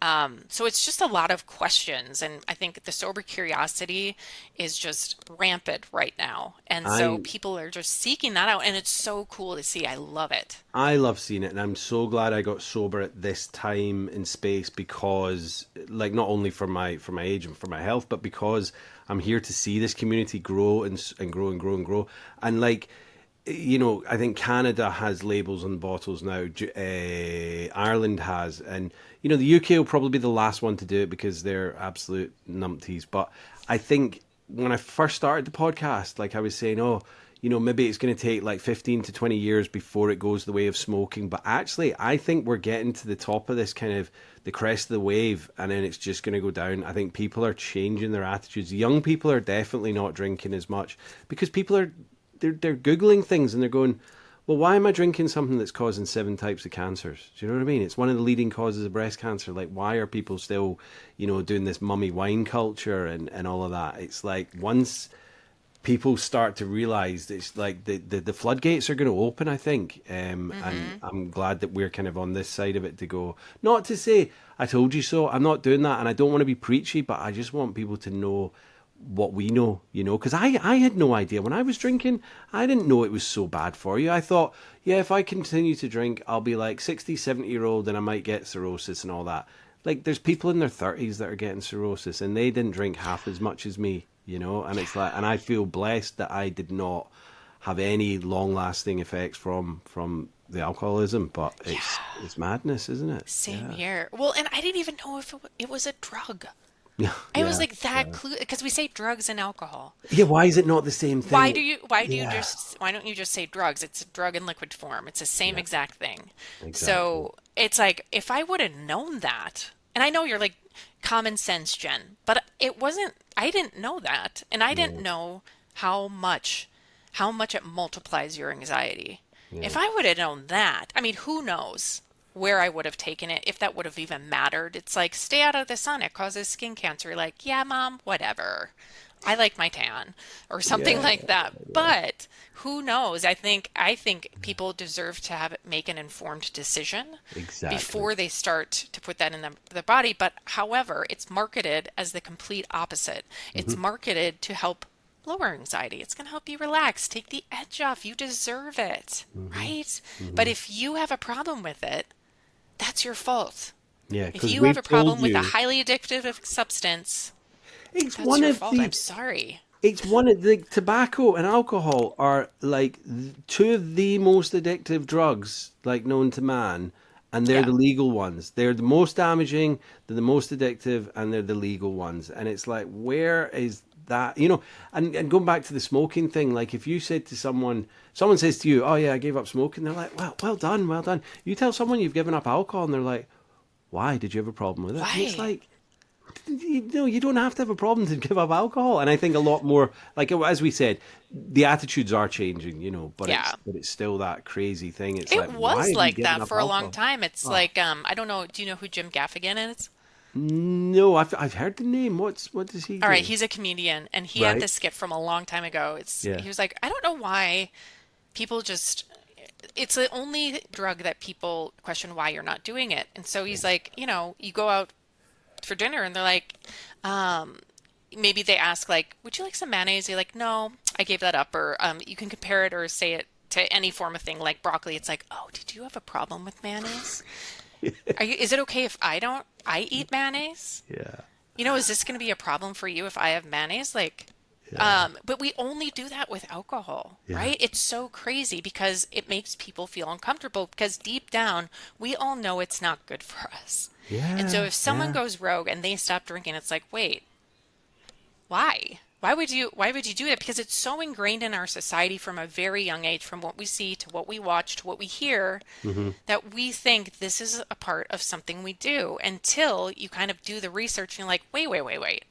Yeah. So it's just a lot of questions, and I think the sober curiosity is just rampant right now. And so I people are just seeking that out, and it's so cool to see. I love it. I love seeing it, and I'm so glad I got sober at this time and space, because, like, not only for my age and for my health, but because I'm here to see this community grow and grow and grow and grow. And like, I think Canada has labels on bottles now. Ireland has, and the UK will probably be the last one to do it because they're absolute numpties. But I think when I first started the podcast, like I was saying, oh, maybe it's going to take like 15 to 20 years before it goes the way of smoking. But actually, I think we're getting to the top of this kind of the crest of the wave, and then it's just going to go down. I think people are changing their attitudes. Young people are definitely not drinking as much because people are they're googling things and they're going, well, why am I drinking something that's causing 7 types of cancers? Do you know what I mean? It's one of the leading causes of breast cancer. Like, why are people still, doing this mummy wine culture and all of that? It's like, once people start to realize, it's like the floodgates are going to open, I think. And Hmm. I'm glad that we're kind of on this side of it to go, not to say I told you so. I'm not doing that, and I don't want to be preachy, but I just want people to know what we know, because I had no idea when I was drinking. I didn't know it was so bad for you. I thought, yeah, if I continue to drink, I'll be like 60, 70-year-old and I might get cirrhosis and all that. Like, there's people in their 30s that are getting cirrhosis and they didn't drink half as much as me, and it's like, and I feel blessed that I did not have any long lasting effects from the alcoholism, but Yeah, it's madness, isn't it? same Yeah. here. Well, and I didn't even know if it was a drug. Yeah. I was Yeah. like that clue because we say drugs and alcohol. Yeah, why is it not the same thing? Yeah, Why don't you just say drugs? It's a drug in liquid form. It's the same yeah, exact thing. exactly. So it's like if I would have known that, and I know you're like common sense, Jen, but it wasn't, I didn't know that. And I didn't No, know how much how much it multiplies your anxiety. yeah, If I would have known that, I mean, who knows where I would have taken it, if that would have even mattered. It's like, stay out of the sun, it causes skin cancer. You're like, yeah, mom, whatever. I like my tan or something yeah, like that. yeah, But who knows? I think people deserve to have make an informed decision exactly. before they start to put that in the body. But however, it's marketed as the complete opposite. It's Hmm. marketed to help lower anxiety. It's going to help you relax, take the edge off. You deserve it, Hmm. right? But Hmm. if you have a problem with it, that's your fault. Yeah, If because you have we've a told problem with a you highly addictive substance, it's that's one your of fault. I'm the sorry. it's one of the tobacco and alcohol are like two of the most addictive drugs like known to man, and they're Yeah. the legal ones. They're the most damaging, they're the most addictive, and they're the legal ones. And it's like, where is that? And going back to the smoking thing, like if you said to someone says to you, "Oh yeah, I gave up smoking," they're like, well done, well done. You tell someone you've given up alcohol, and they're like, why? Did you have a problem with it? And it's Why? like, you don't have to have a problem to give up alcohol. And I think a lot more, like as we said, the attitudes are changing, but Yeah. it's still that crazy thing. It's It like, why was have you like given that up for a long alcohol? time. It's Oh, like, I don't know. Do you know who Jim Gaffigan is? no, I've heard the name. What does he All right, do? he's a comedian, and he had Right? this skit from a long time ago. Yeah. He was like, I don't know why people just, it's the only drug that people question why you're not doing it. And so he's like, you go out for dinner and they're like, um, maybe they ask like, would you like some mayonnaise? You're like, no, I gave that up. Or you can compare it or say it to any form of thing like broccoli. It's like, oh, did you have a problem with mayonnaise? Is it okay if I eat mayonnaise? Yeah. Is this going to be a problem for you if I have mayonnaise? Like, Yeah. but we only do that with alcohol, Yeah. right? It's so crazy because it makes people feel uncomfortable because deep down, we all know it's not good for us. And so Yeah. if someone Yeah. goes rogue and they stop drinking, it's like, wait, why? Why would you do that? Because it's so ingrained in our society from a very young age, from what we see to what we watch to what we hear, Hmm. that we think this is a part of something we do until you kind of do the research and you're like, wait, wait, wait, wait.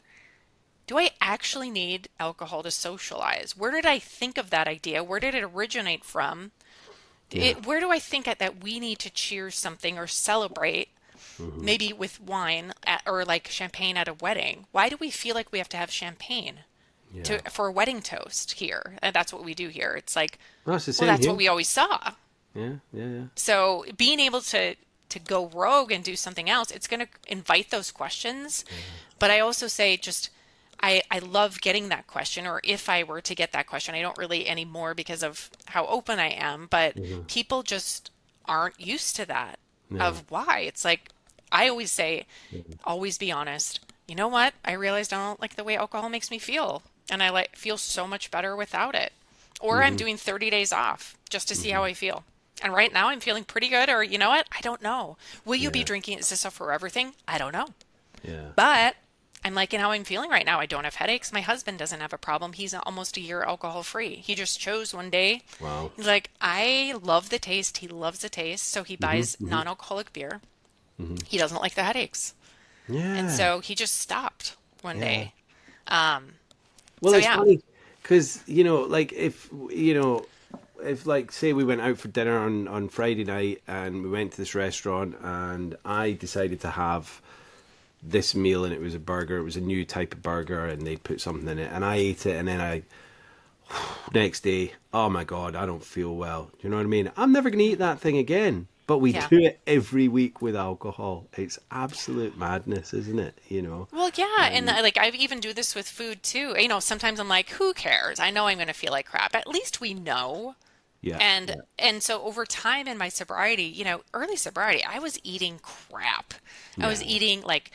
Do I actually need alcohol to socialize? Where did I think of that idea? Where did it originate from? Yeah. Where do I think that we need to cheers something or celebrate, Hmm. maybe with wine or like champagne at a wedding? Why do we feel like we have to have champagne Yeah. for a wedding toast here? And that's what we do here. It's like, No, it's the well, same that's what here. we always saw. Yeah. Yeah. Yeah. So being able to go rogue and do something else, it's going to invite those questions. But I also say just I love getting that question, or if I were to get that question, I don't really anymore because of how open I am, but Hmm. people just aren't used to that Yeah. of why. It's like I always say, always be honest. You know what? I realized I don't like the way alcohol makes me feel, and I like feel so much better without it. Or I'm Hmm. doing 30 days off just to see how Hmm. I feel. And right now I'm feeling pretty good, or you know what? I don't know. Will you be Yeah. drinking? Is this a forever thing? I don't know. Yeah. But I'm liking how I'm feeling right now. I don't have headaches. My husband doesn't have a problem. He's almost a year alcohol free. He just chose one day. Wow. He's like, I love the taste. He loves the taste. So he Hmm. buys Hmm. non-alcoholic beer. Hmm. He doesn't like the headaches. And Yeah. so he just stopped one Yeah. day. Um, Well, so it's yeah. funny because like if like say we went out for dinner on Friday night and we went to this restaurant and I decided to have this meal and it was a burger, it was a new type of burger and they put something in it and I ate it and then I next day, oh my God, I don't feel well. Do you know what I mean? I'm never gonna eat that thing again. but we Yeah. do it every week with alcohol. It's absolute madness, isn't it? Well, yeah, and Um, like I even do this with food too. Sometimes I'm like, who cares? I know I'm going to feel like crap. At least we know. yeah, And yeah, and so over time in my sobriety, early sobriety, I was eating crap. I was yeah. eating like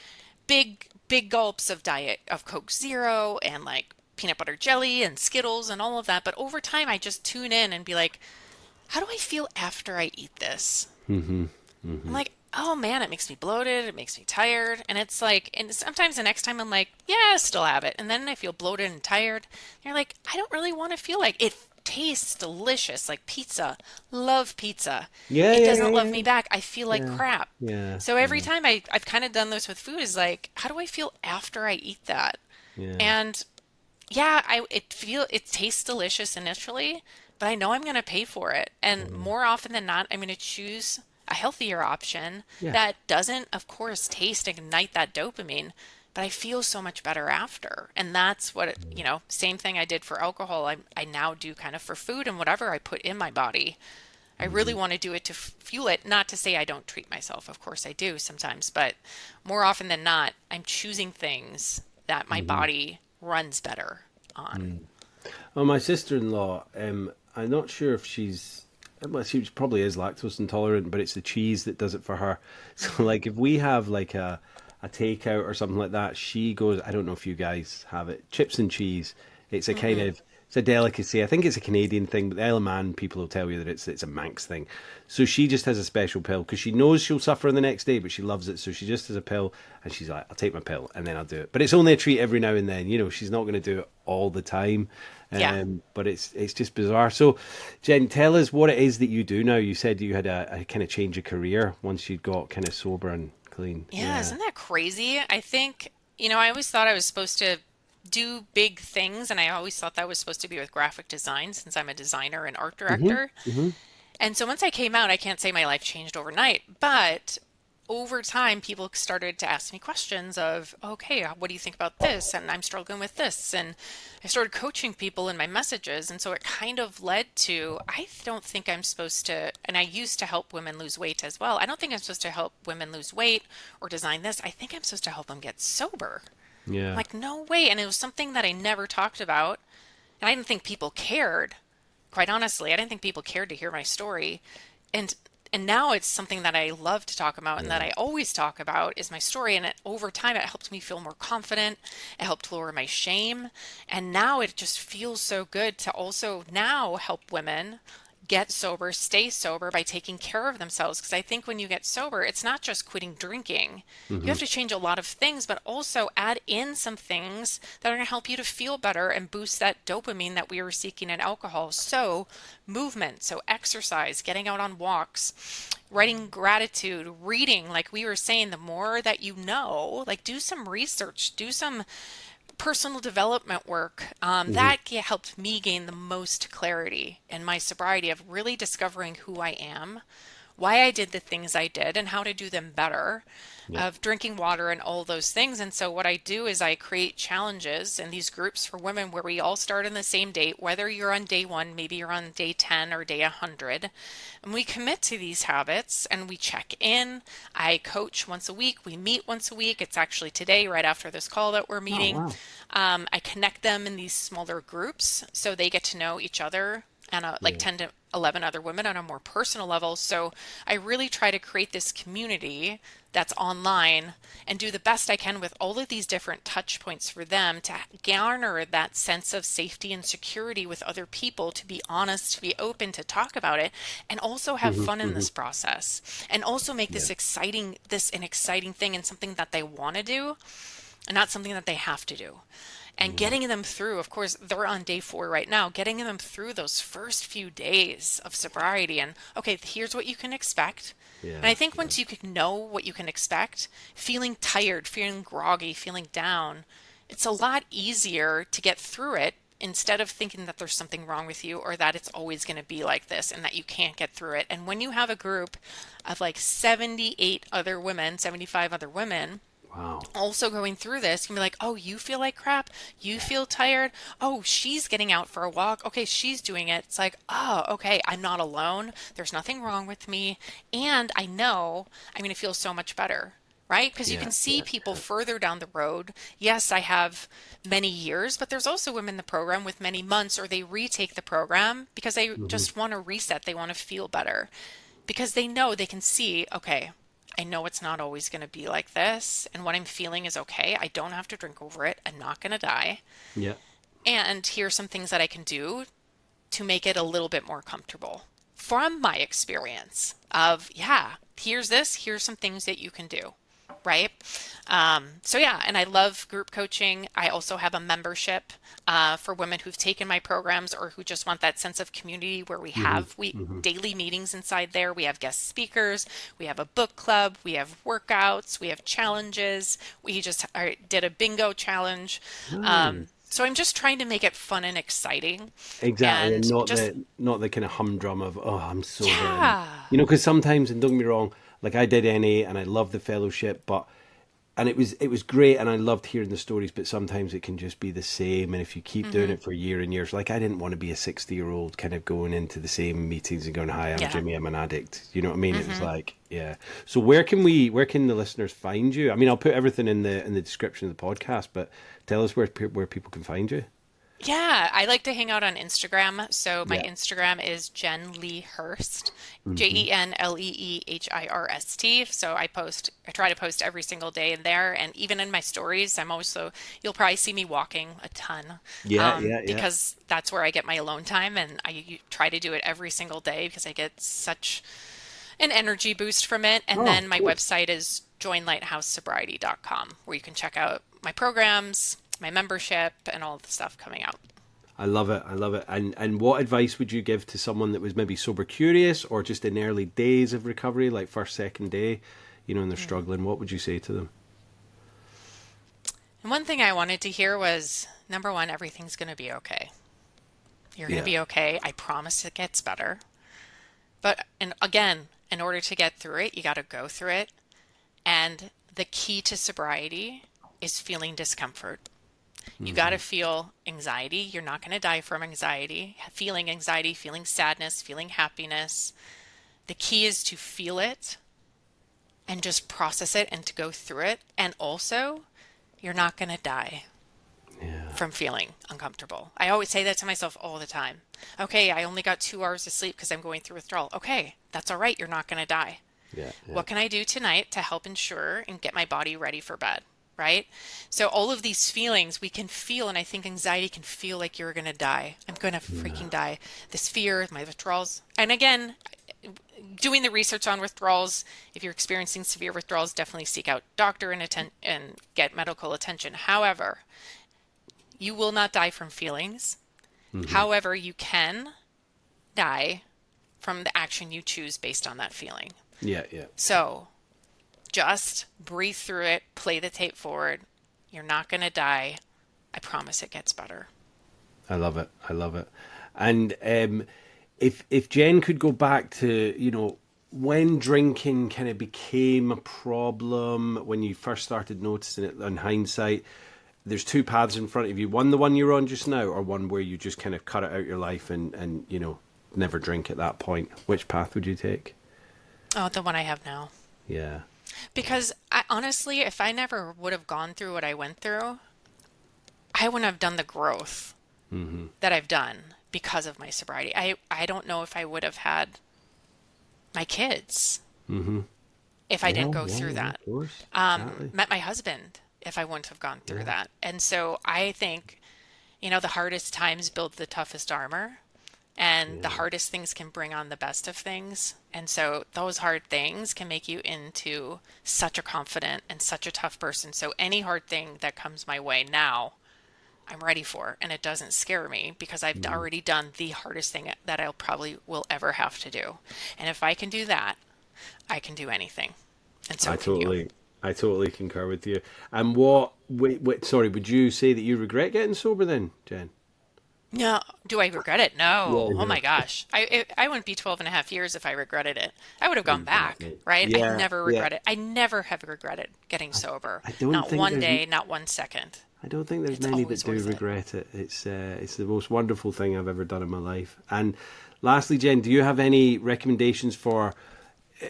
big gulps of diet of Coke Zero and like peanut butter jelly and Skittles and all of that. But over time, I just tune in and be like, how do I feel after I eat this? Hmm. I'm Hmm. like, oh man, it makes me bloated, it makes me tired. And it's like, and sometimes the next time I'm like, yeah, I still have it. And then I feel bloated and tired. And you're like, I don't really want to feel like it tastes delicious, like pizza. Love pizza. Yeah, It yeah, yeah, doesn't love yeah, me back. I feel like yeah, crap. yeah, So every yeah, time I've kind of done this with food is like, how do I feel after I eat that? yeah. And yeah, it tastes delicious initially, but I know I'm going to pay for it. And Mm. more often than not, I'm going to choose a healthier option Yeah. that doesn't, of course, taste and ignite that dopamine, but I feel so much better after. And that's what same thing I did for alcohol. I now do kind of for food and whatever I put in my body. I really Hmm. want to do it to fuel it, not to say I don't treat myself. Of course I do sometimes, but more often than not, I'm choosing things that my Hmm. body runs better on. Well, my sister-in-law, I'm not sure if well, she probably is lactose intolerant, but it's the cheese that does it for her. So, Hmm. like, if we have like a takeout or something like that, she goes. I don't know if you guys have it, chips and cheese. It's a kind Mm-mm. of it's a delicacy. I think it's a Canadian thing, but the Isle of Man people will tell you that it's a Manx thing. So she just has a special pill because she knows she'll suffer the next day, but she loves it. So she just has a pill, and she's like, "I'll take my pill, and then I'll do it." But it's only a treat every now and then. She's not going to do it all the time. Yeah. But it's just bizarre. So, Jen, tell us what it is that you do now. You said you had a kind of change of career once you'd got kind of sober and clean. Yeah, Yeah. isn't that crazy? I think, I always thought I was supposed to do big things, and I always thought that was supposed to be with graphic design since I'm a designer and art Hmm. director. Hmm. And so once I came out, I can't say my life changed overnight, but over time, people started to ask me questions of, okay, what do you think about this? And I'm struggling with this. And I started coaching people in my messages. And so it kind of led to, I don't think I'm supposed to, and I used to help women lose weight as well. I don't think I'm supposed to help women lose weight or design this. I think I'm supposed to help them get sober. I'm Yeah. like, no way. And it was something that I never talked about. And I didn't think people cared. Quite honestly, I didn't think people cared to hear my story. And and now it's something that I love to talk about and that Yeah. I always talk about is my story. And over time, it helped me feel more confident. It helped lower my shame. And now it just feels so good to also now help women get sober, stay sober by taking care of themselves. Because I think when you get sober, it's not just quitting drinking. You Hmm. have to change a lot of things, but also add in some things that are going to help you to feel better and boost that dopamine that we were seeking in alcohol. So, movement, so exercise, getting out on walks, writing gratitude, reading, like we were saying, the more that you know, like do some research, do some personal development work. Hmm. That helped me gain the most clarity in my sobriety of really discovering who I am, why I did the things I did, and how to do them better, Yeah. of drinking water and all those things. And so, what I do is I create challenges in these groups for women where we all start on the same date, whether you're on day one, maybe you're on day 10 or day 100. And we commit to these habits and we check in. I coach once a week, we meet once a week. It's actually today, right after this call, that we're Oh meeting. wow. I connect them in these smaller groups so they get to know each other and like Yeah. 10 to 11 other women on a more personal level. So I really try to create this community that's online and do the best I can with all of these different touch points for them to garner that sense of safety and security with other people, to be honest, to be open, to talk about it, and also have Hmm. fun in Hmm. this process and also make Yeah. this an exciting thing and something that they want to do and not something that they have to do. And Yeah. getting them through, of course, they're on day 4 right now, getting them through those first few days of sobriety. And okay, here's what you can expect. And I Yeah. think Yeah. once you can know what you can expect, feeling tired, feeling groggy, feeling down, it's a lot easier to get through it instead of thinking that there's something wrong with you or that it's always going to be like this and that you can't get through it. And when you have a group of like 78 other women, 75 other women, Wow. Also going through this, you can be like, oh, you feel like crap. You feel tired. Oh, she's getting out for a walk. Okay, she's doing it. It's like, oh, okay, I'm not alone. There's nothing wrong with me. And I know I'm going to feel so much better, right? Because you Yeah, can see yeah, people yeah. further down the road. Yes, I have many years, but there's also women in the program with many months, or they retake the program because they Hmm. just want to reset. They want to feel better because they know they can see, okay, I know it's not always going to be like this, and what I'm feeling is okay. I don't have to drink over it. I'm not going to die. Yeah. And here's some things that I can do to make it a little bit more comfortable from my experience of, yeah, here's this, here's some things that you can do, right? So yeah, and I love group coaching. I also have a membership for women who've taken my programs or who just want that sense of community where we Hmm. have we Hmm. daily meetings inside there. We have guest speakers, we have a book club, we have workouts, we have challenges. We just did a bingo challenge. Nice. So I'm just trying to make it fun and exciting Exactly, and and not just, the kind of humdrum of, oh, I'm sober, and yeah. because sometimes, and don't get me wrong, like I did NA and I loved the fellowship, but and it was great, and I loved hearing the stories, but sometimes it can just be the same, and if you keep doing Hmm. it for a year and years, like I didn't want to be a 60-year-old kind of going into the same meetings and going, hi, I'm Yeah. Jimmy, I'm an addict. You know what I mean? It was Hmm. like, yeah. So where can the listeners find you? I mean, I'll put everything in the description of the podcast, but tell us where people can find you. Yeah, I like to hang out on Instagram. So my Yeah. Instagram is Jen Lee Hirst, Hmm. JenLeeHirst. So I try to post every single day in there. And even in my stories, you'll probably see me walking a ton Yeah, yeah, yeah. because that's where I get my alone time. And I try to do it every single day because I get such an energy boost from it. And Oh, then of my course. website is joinlighthousesobriety.com, where you can check out my programs, my membership, and all the stuff coming out. I love it. I love it. And what advice would you give to someone that was maybe sober curious or just in early days of recovery, like first, second day, and they're Mm. struggling? What would you say to them? And one thing I wanted to hear was number one, everything's going to be okay. You're going to Yeah. be okay. I promise it gets better. But, and again, in order to get through it, you got to go through it. And the key to sobriety is feeling discomfort. You got Hmm. to feel anxiety. You're not going to die from anxiety, feeling sadness, feeling happiness. The key is to feel it and just process it and to go through it. And also, you're not going to die Yeah. from feeling uncomfortable. I always say that to myself all the time. Okay, I only got 2 hours of sleep because I'm going through withdrawal. Okay, that's all right. You're not going to die. Yeah. Yeah. What can I do tonight to help ensure and get my body ready for bed? Right? So, all of these feelings we can feel, and I think anxiety can feel like you're going to die. I'm going to Yeah. freaking die. This fear, my withdrawals. And again, doing the research on withdrawals, if you're experiencing severe withdrawals, definitely seek out doctor and get medical attention. However, you will not die from feelings. Hmm. However, you can die from the action you choose based on that feeling. Yeah. Yeah. So just breathe through it, play the tape forward. You're not going to die. I promise it gets better. I love it. I love it. And if Jen could go back to, when drinking kind of became a problem, when you first started noticing it in hindsight, there's two paths in front of you. One, the one you're on just now, or one where you just kind of cut it out your life and never drink at that point. Which path would you take? Oh, the one I have now. Yeah. Because I honestly, if I never would have gone through what I went through, I wouldn't have done the growth Hmm. that I've done because of my sobriety. I don't know if I would have had my kids Hmm. if I Yeah, didn't go yeah, through yeah, of that. course. Exactly. Met my husband if I wouldn't have gone through Yeah. that. And so I think, the hardest times build the toughest armor, and the Yeah. hardest things can bring on the best of things. And so those hard things can make you into such a confident and such a tough person. So any hard thing that comes my way now, I'm ready for, and it doesn't scare me because I've Mhm. already done the hardest thing that I'll probably will ever have to do. And if I can do that, I can do anything. And so I can you. totally, I totally concur with you. And sorry, would you say that you regret getting sober then, Jen? No, do I regret it? Yeah, No. Oh yeah, my gosh. I wouldn't be 12 and a half years if I regretted it. I would have gone back, exactly. right? I Yeah, never yeah. regret it. I never have regretted getting I, sober. I don't Not think one there's day, not one second. I don't think there's It's many that always do worth it. regret it. It's the most wonderful thing I've ever done in my life. And lastly, Jen, do you have any recommendations for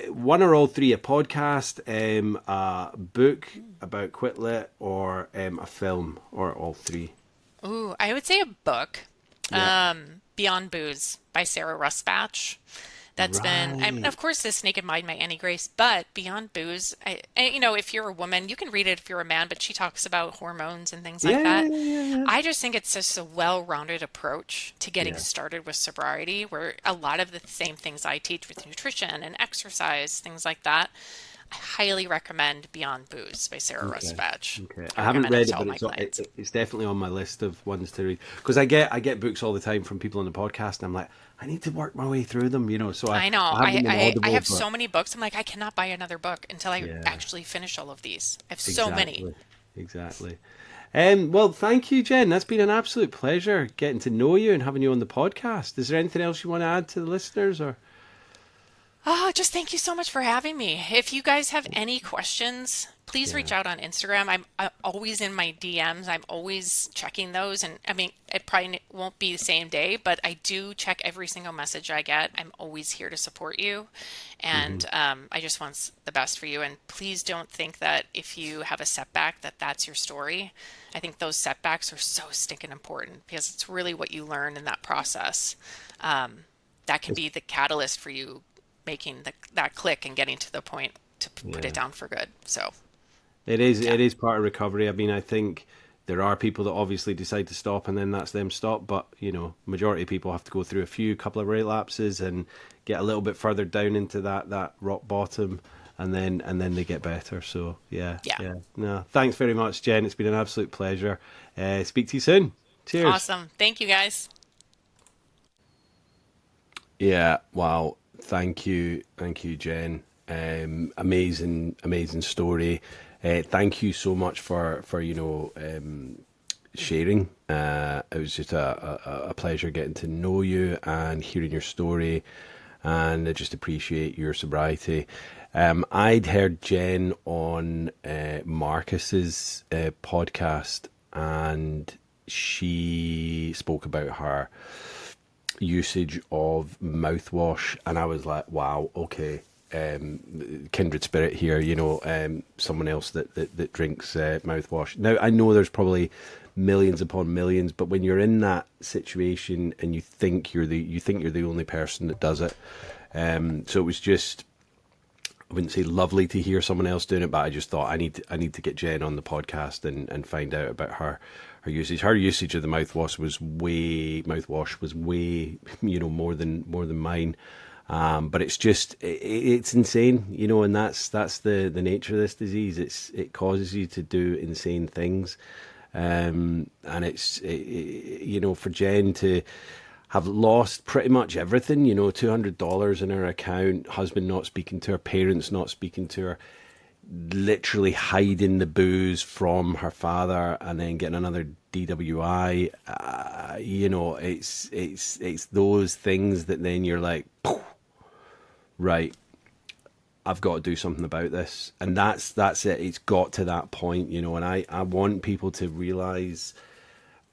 one or all three? A podcast, a book about quit lit, or a film, or all three? Ooh, I would say a book. Yeah. Beyond Booze by Sarah Rusbatch. That's been, and Right. of course, This Naked Mind by Annie Grace, but Beyond Booze, if you're a woman, you can read it if you're a man, but she talks about hormones and things like Yeah, yeah, that. yeah, yeah, yeah. I just think it's just a well-rounded approach to getting Yeah. started with sobriety, where a lot of the same things I teach with nutrition and exercise, things like that. I highly recommend Beyond Booze by Sarah Okay. Rusbatch. Okay. I I haven't recommend it read to it, all but my clients. it's definitely on my list of ones to read because I get books all the time from people on the podcast, and I'm like, I need to work my way through them, So I I know. I have them in I Audible, have but so many books. I'm like, I cannot buy another book until I yeah, actually finish all of these. I have so many. exactly, exactly. Well, thank you, Jen. That's been an absolute pleasure getting to know you and having you on the podcast. Is there anything else you want to add to the listeners, or? Oh, just thank you so much for having me. If you guys have any questions, please Yeah. reach out on Instagram. I'm always in my DMs. I'm always checking those. And I mean, it probably won't be the same day, but I do check every single message I get. I'm always here to support you. Hmm. And I just want the best for you. And please don't think that if you have a setback, that that's your story. I think those setbacks are so stinking important because it's really what you learn in that process. That can It's, be the catalyst for you making that click and getting to the point to put it yeah. down for good. So, It is. yeah. It is part of recovery. I mean, I think there are people that obviously decide to stop, and then that's them stop. But majority of people have to go through a couple of relapses, and get a little bit further down into that rock bottom, and then they get better. So yeah, Yeah. yeah. No, thanks very much, Jen. It's been an absolute pleasure. Speak to you soon. Cheers. Awesome. Thank you guys. Yeah. Wow. Thank you, Jen. Amazing, amazing story. Thank you so much for sharing. It was just a pleasure getting to know you and hearing your story, and I just appreciate your sobriety. I'd heard Jen on Marcus's podcast, and she spoke about her usage of mouthwash, and I was like, wow, okay, kindred spirit here, someone else that drinks mouthwash. Now I know there's probably millions upon millions, but when you're in that situation and you think you're the only person that does it, so it was just, I wouldn't say lovely to hear someone else doing it, but I just thought I need to get Jen on the podcast and find out about her usage. Her usage of the mouthwash was way more than mine. But it's just it's insane, and that's the nature of this disease. It causes you to do insane things, and for Jen to have lost pretty much everything, $200 in her account, husband not speaking to her, parents not speaking to her, literally hiding the booze from her father, and then getting another DWI. It's those things that then you're like, right, I've got to do something about this, and that's it. It's got to that point, and I want people to realize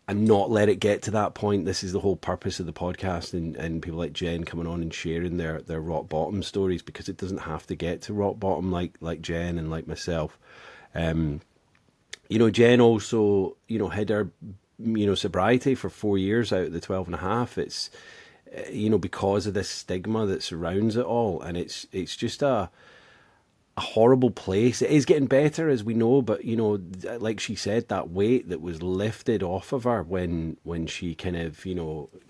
and not let it get to that point. This is the whole purpose of the podcast, and people like Jen coming on and sharing their rock bottom stories, because it doesn't have to get to rock bottom like Jen and like myself. Jen also, had her, sobriety for 4 years out of the 12 and a half. It's, because of this stigma that surrounds it all. And it's just a horrible place. It is getting better, as we know, but like she said, that weight that was lifted off of her when she kind of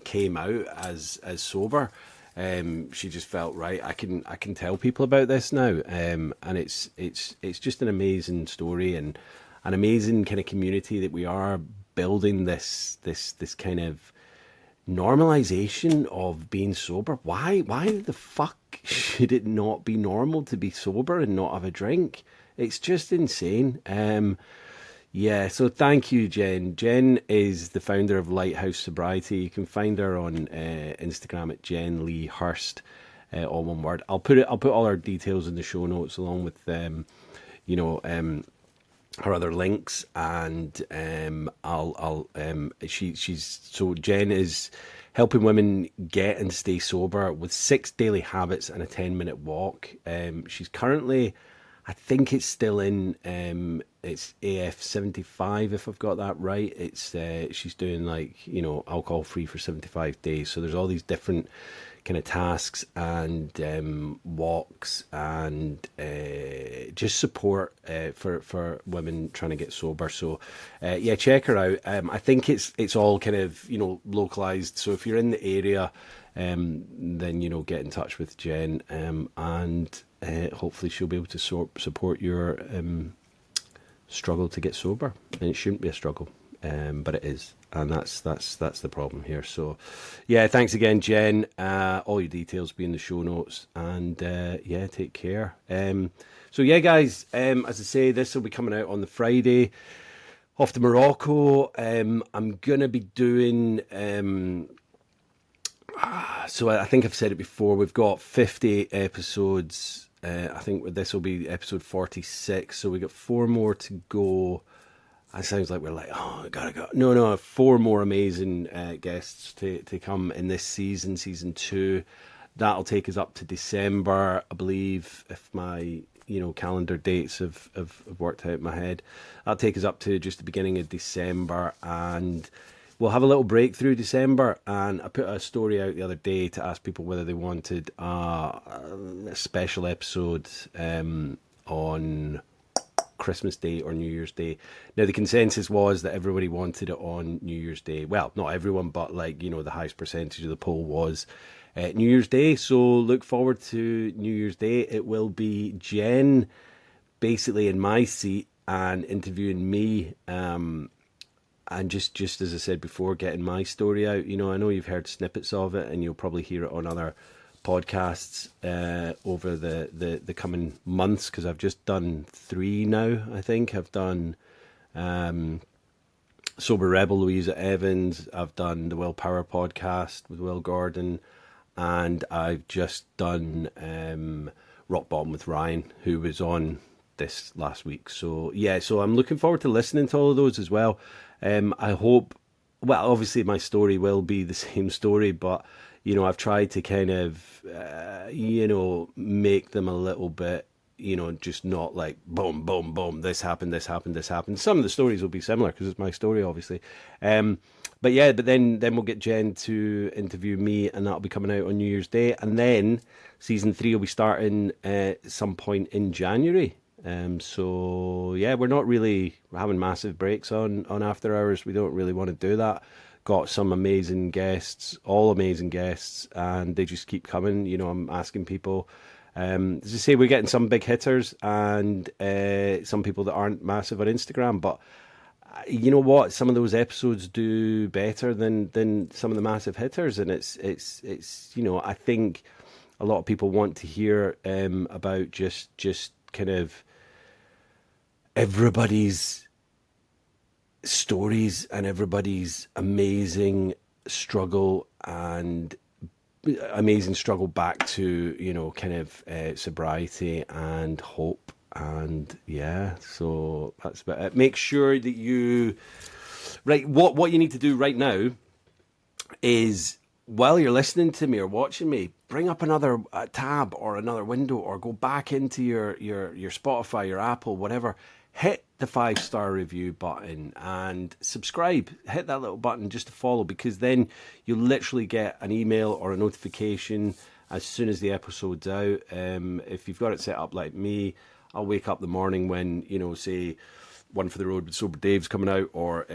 came out as sober, she just felt, right, I can tell people about this now, and it's just an amazing story, and an amazing kind of community that we are building, this kind of normalization of being sober. Why the fuck should it not be normal to be sober and not have a drink? It's just insane. Yeah, so thank you, Jen. Jen is the founder of Lighthouse Sobriety. You can find her on Instagram at Jen Lee Hirst, all one word. I'll put all our details in the show notes along with you know, her other links, and she's so Jen is helping women get and stay sober with 6 daily habits and a 10-minute walk. She's currently, I think it's still in it's AF 75 if I've got that right. It's she's doing like, alcohol free for 75 days. So there's all these different kind of tasks and walks and just support for women trying to get sober. So yeah, check her out. I think it's all kind of localized. So if you're in the area, then get in touch with Jen, and hopefully she'll be able to support your struggle to get sober. And it shouldn't be a struggle, but it is, and that's the problem here. So yeah, thanks again, Jen. All your details be in the show notes, and yeah, take care. So yeah, guys, as I say, this will be coming out on the Friday off to Morocco. I'm gonna be doing so I think I've said it before, we've got 50 episodes. I think this will be episode 46, so we got 4 more to go. It sounds like we're like, oh, I gotta go. No, 4 more amazing guests to come in this season 2. That'll take us up to December, I believe, if my calendar dates have worked out in my head. That'll take us up to just the beginning of December, and we'll have a little break through December. And I put a story out the other day to ask people whether they wanted a special episode on Christmas Day or New Year's Day. Now, the consensus was that everybody wanted it on New Year's Day. Well, not everyone, but the highest percentage of the poll was New Year's Day. So look forward to New Year's Day. It will be Jen basically in my seat and interviewing me, and just as I said before, getting my story out. I know you've heard snippets of it, and you'll probably hear it on other podcasts over the coming months, because I've just done 3 now. I think I've done Sober Rebel, Louisa Evans. I've done the Willpower podcast with Will Gordon, and I've just done Rock Bottom with Ryan, who was on this last week. So yeah, so I'm looking forward to listening to all of those as well. I hope, well, obviously my story will be the same story, but I've tried to kind of make them a little bit, just not like boom, boom, boom, this happened, this happened, this happened. Some of the stories will be similar because it's my story, obviously. But yeah, but then we'll get Jen to interview me, and that'll be coming out on New Year's Day, and then season 3 will be starting at some point in January. So yeah, we're having massive breaks on After Hours. We don't really want to do that. Got some amazing guests, all amazing guests, and they just keep coming. I'm asking people. As I say, we're getting some big hitters and some people that aren't massive on Instagram, but you know what? Some of those episodes do better than some of the massive hitters, and it's I think a lot of people want to hear about just kind of everybody's stories and everybody's amazing struggle back to kind of sobriety and hope. And yeah, so that's about it. Make sure that what you need to do right now is, while you're listening to me or watching me, bring up another tab or another window, or go back into your Spotify, your Apple, whatever. Hit the 5-star review button and subscribe. Hit that little button just to follow, because then you'll literally get an email or a notification as soon as the episode's out. If you've got it set up like me, I'll wake up the morning when, say, One for the Road with Sober Dave's coming out, or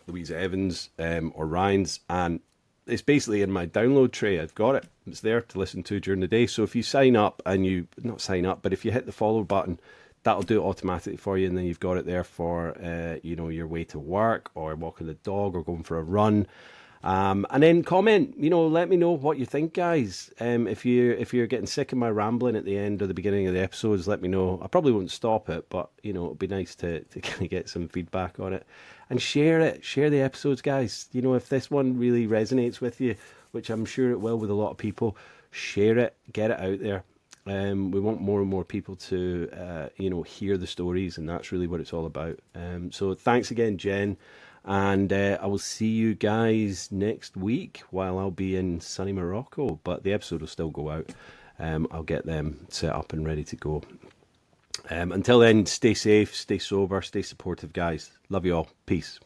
Louisa Evans, or Ryan's, and it's basically in my download tray. I've got it. It's there to listen to during the day. So if you sign up, and but if you hit the follow button, that'll do it automatically for you, and then you've got it there for your way to work, or walking the dog, or going for a run. And then comment, let me know what you think, guys. If you're getting sick of my rambling at the end or the beginning of the episodes, let me know. I probably won't stop it, but it'd be nice to kind of get some feedback on it. And share it. Share the episodes, guys. If this one really resonates with you, which I'm sure it will with a lot of people, share it, get it out there. We want more and more people to, hear the stories, and that's really what it's all about. So thanks again, Jen. And I will see you guys next week while I'll be in sunny Morocco. But the episode will still go out. I'll get them set up and ready to go. Until then, stay safe, stay sober, stay supportive, guys. Love you all. Peace.